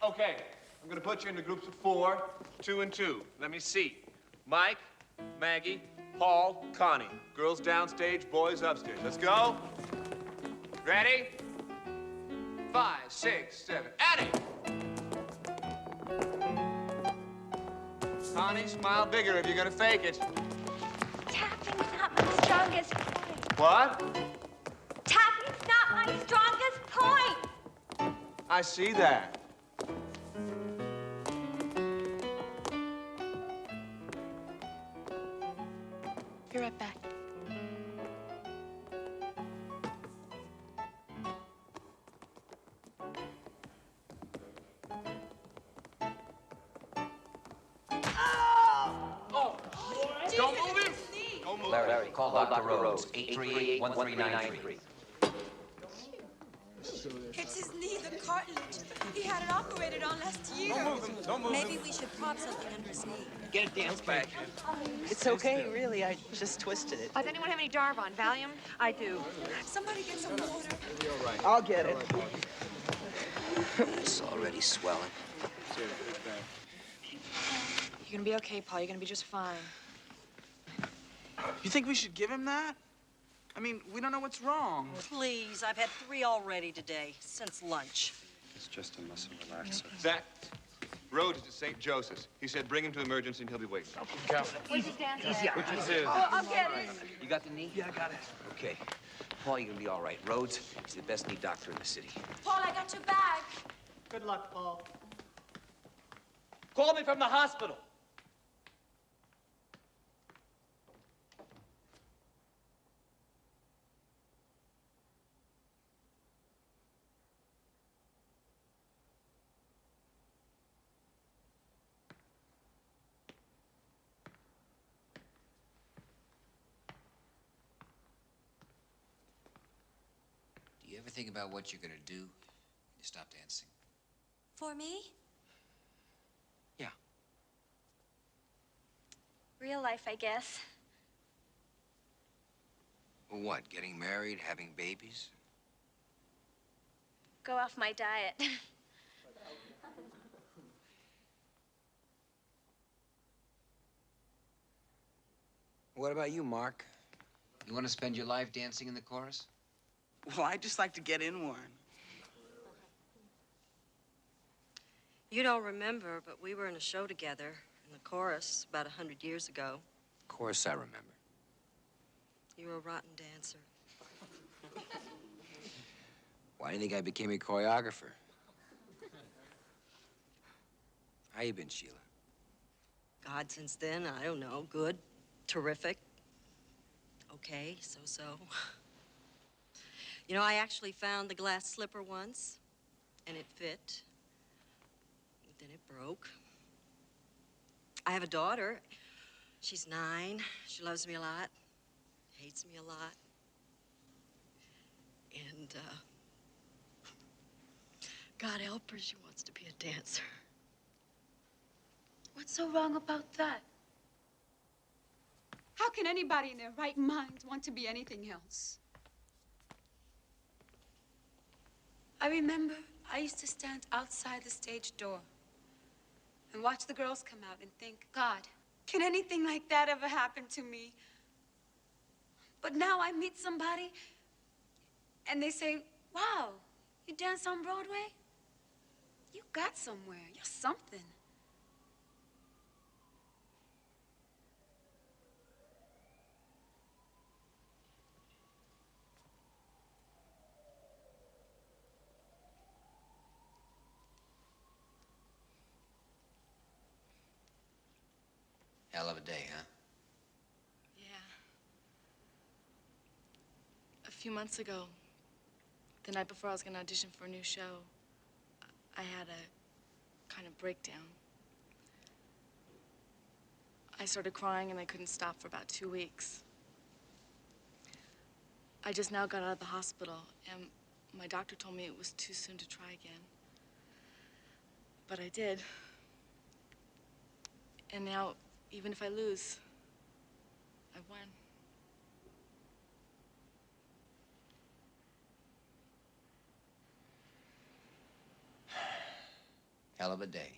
K: Okay, I'm gonna put you into groups of 4, 2 and 2. Let me see. Mike, Maggie, Paul, Connie. Girls downstage, boys upstairs. Let's go. Ready? 5, 6, 7. Annie! Connie, smile bigger if you're gonna fake it.
M: Tapping's not my strongest point.
K: What?
M: Tapping's not my strongest point.
K: I see that.
U: Be right back.
K: Don't move him! Don't move
J: Larry, call Dr. Rhodes, 838-1393.
T: It's his knee, the cartilage. He had it operated on last year.
K: Don't move him. Don't move him.
T: Maybe we should pop something under his knee.
F: Get it down back. It's okay, really. I just twisted it.
U: Does anyone have any Darvon? Valium?
T: I do. Somebody get some water.
F: I'll get it.
J: It's already swelling.
U: You're gonna be okay, Paul. You're gonna be just fine.
Q: You think we should give him that? I mean, we don't know what's wrong.
C: Please, I've had 3 already today, since lunch.
D: It's just a muscle relaxer.
K: Zach, Rhodes is at St. Joseph's. He said bring him to emergency and he'll be waiting.
U: Where's his dance?
J: Which is it?
U: Oh, I'll get it.
J: You got the knee? Yeah, I got it. Okay. Paul, you're gonna be all right. Rhodes, he's the best knee doctor in the city.
T: Paul, I got your bag.
C: Good luck, Paul.
F: Call me from the hospital.
J: Do you ever think about what you're gonna do when you stop dancing?
N: For me?
J: Yeah.
M: Real life, I guess.
J: Well, what, getting married, having babies?
M: Go off my diet.
J: What about you, Mark? You want to spend your life dancing in the chorus?
Q: Well, I'd just like to get in one.
C: You don't remember, but we were in a show together in the chorus about 100 years ago.
J: Of course I remember.
C: You're a rotten dancer.
J: Why do you think I became a choreographer? How you been, Sheila?
C: God, since then, I don't know. Good. Terrific. Okay, so-so. You know, I actually found the glass slipper once, and it fit. But then it broke. I have a daughter. She's 9. She loves me a lot. Hates me a lot. And, God help her, she wants to be a dancer.
T: What's so wrong about that? How can anybody in their right mind want to be anything else? I remember I used to stand outside the stage door and watch the girls come out and think, God, can anything like that ever happen to me? But now I meet somebody and they say, wow, you dance on Broadway? You got somewhere. You're something.
J: Hell of a day, huh?
I: Yeah. A few months ago, the night before I was gonna audition for a new show, I had a kind of breakdown. I started crying and I couldn't stop for about 2 weeks. I just now got out of the hospital and my doctor told me it was too soon to try again. But I did. And now, even if I lose, I won.
J: Hell of a day.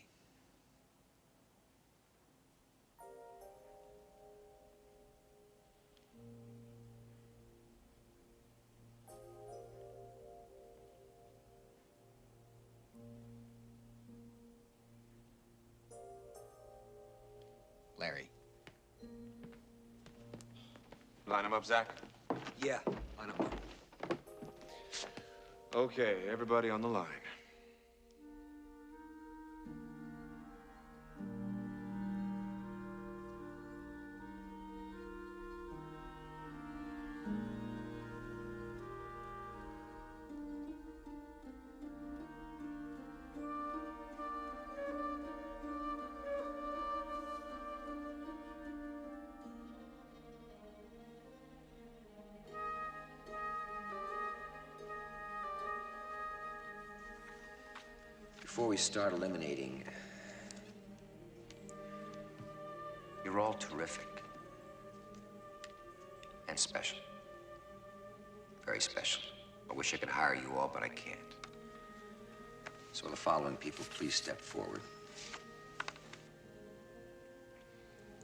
J: Larry.
K: Line them up, Zach.
D: Yeah, line 'em up.
K: Okay, everybody on the line.
J: Before we start eliminating, you're all terrific and special. Very special. I wish I could hire you all, but I can't. So will the following people please step forward?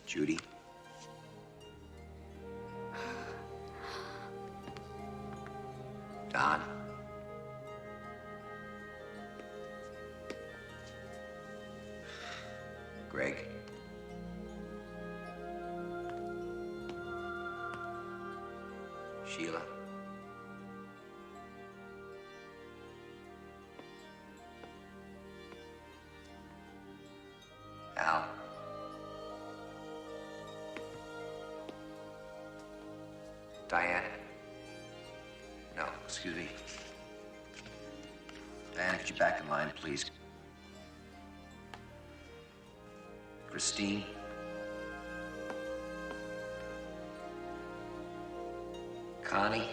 J: Judy. Don. Greg. Sheila. Al. Diane. No, excuse me. Diane, could you back in line, please? Christine. Connie.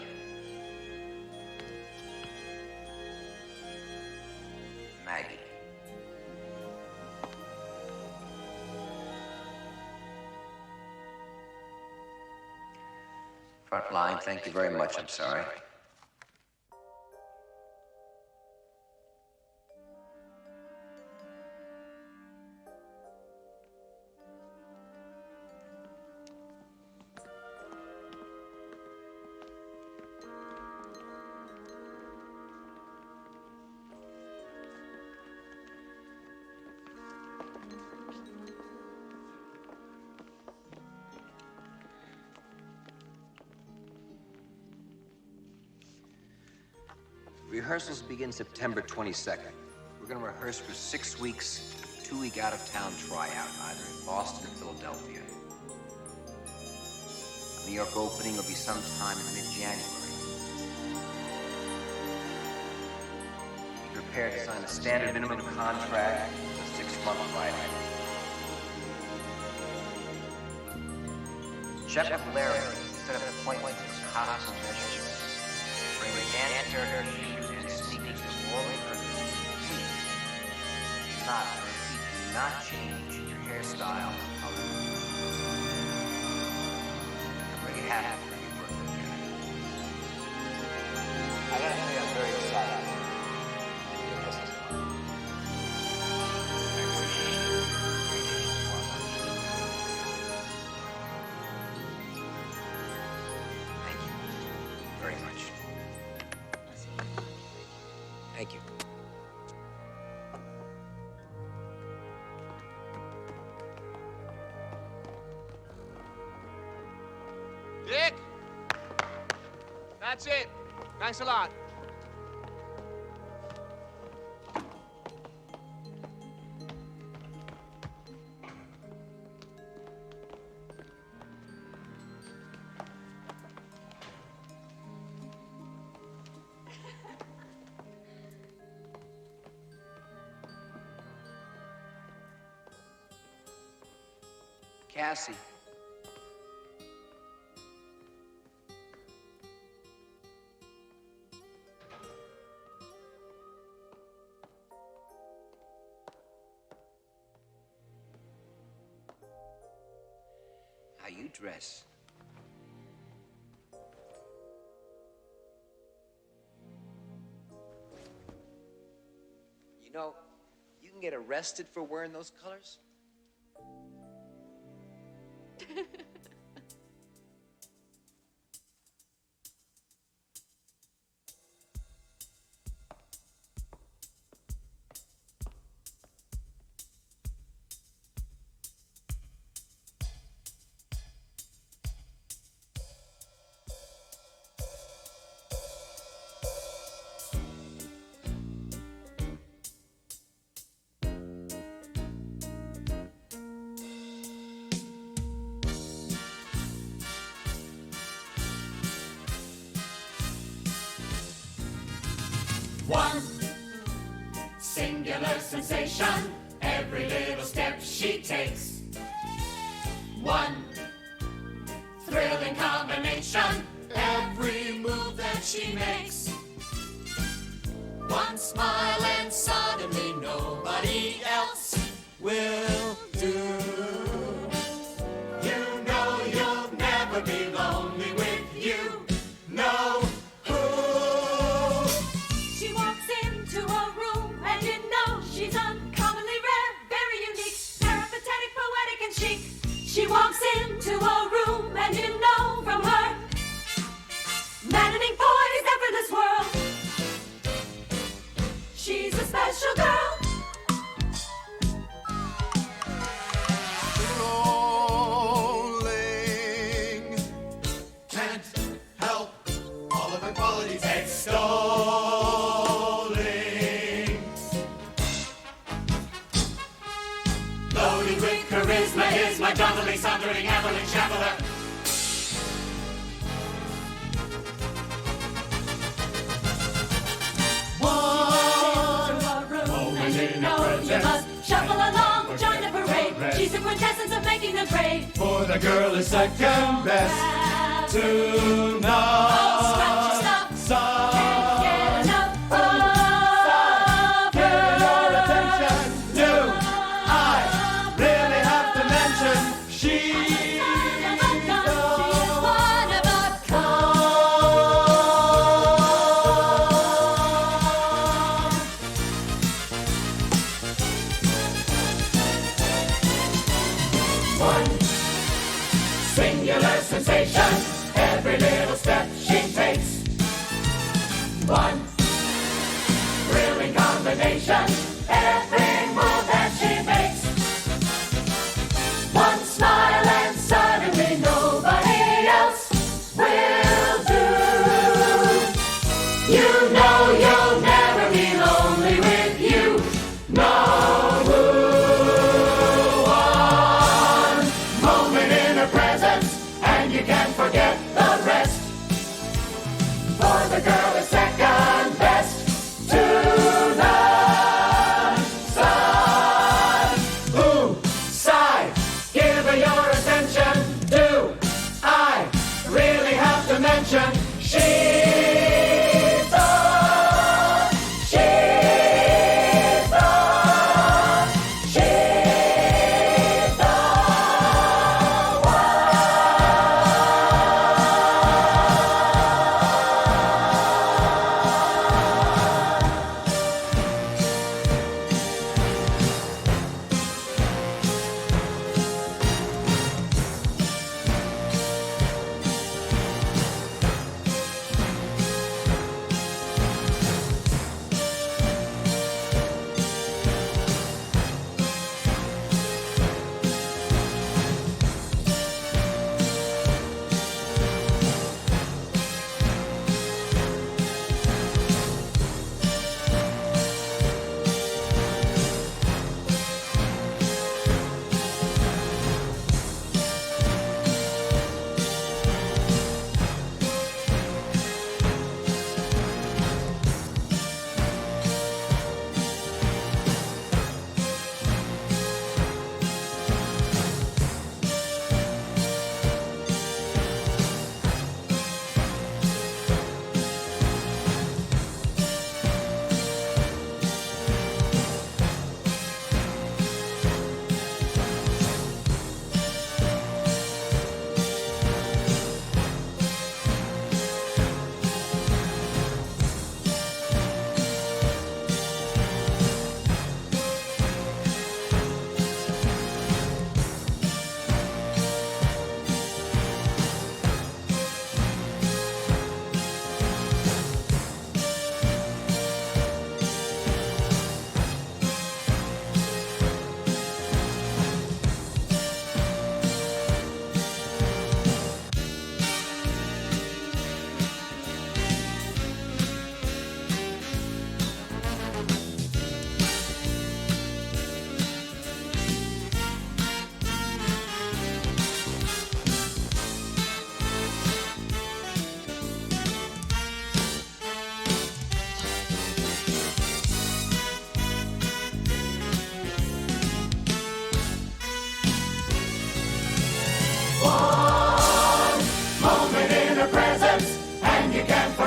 J: Maggie. Front line, thank you very much. I'm sorry. Rehearsals begin September 22nd. We're gonna rehearse for 6 weeks, 2-week out-of-town tryout, either in Boston or Philadelphia. New York opening will be sometime in mid-January. Be prepared to sign a standard minimum contract with a 6-month write-up. Check with Larry to set up appointments for cops and measures. Bring the dance character shoes and sneakers or rehearsal. Please. Not, repeat, do not change your hairstyle or color. Bring it happy for your birthday, Jack. I gotta say, I'm very excited. This is fun. Thank you very much. Thank you.
K: Dick! That's it. Thanks a lot.
J: Cassie. How you dress? You know, you can get arrested for wearing those colors.
O: One singular sensation, every little step she takes. One thrilling combination, every move that she makes. One smile and suddenly nobody else will do. You know you'll never be lonely with you. No.
I: She's uncommonly rare, very unique, peripatetic, poetic, and chic. She walks into a room and you know from her, maddening poise, effortless world. She's a special girl.
O: Rolling, can't help all of her qualities extolling. Loaded with charisma is my jauntily sauntering avalanche traveler.
I: And you know you must shuffle along, join the parade. She's the quintessence of making the grade.
O: For the girl is second best to none.
I: Oh, scratch your stuff. Can't get enough of
O: Your attention. Do I really have to mention she's
I: one of a kind.
O: One singular sensation, every little step she takes. One thrilling combination, every move that she makes. One smile and suddenly nobody else will do. You know you'll the girl is second best to the sun. Who sigh? Give her your attention. Do I really have to mention? She's the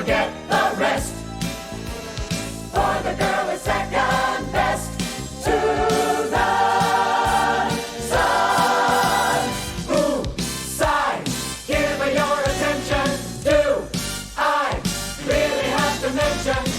O: forget the rest. For the girl is second best to the sun. Who sigh? Give her your attention. Do I really have to mention?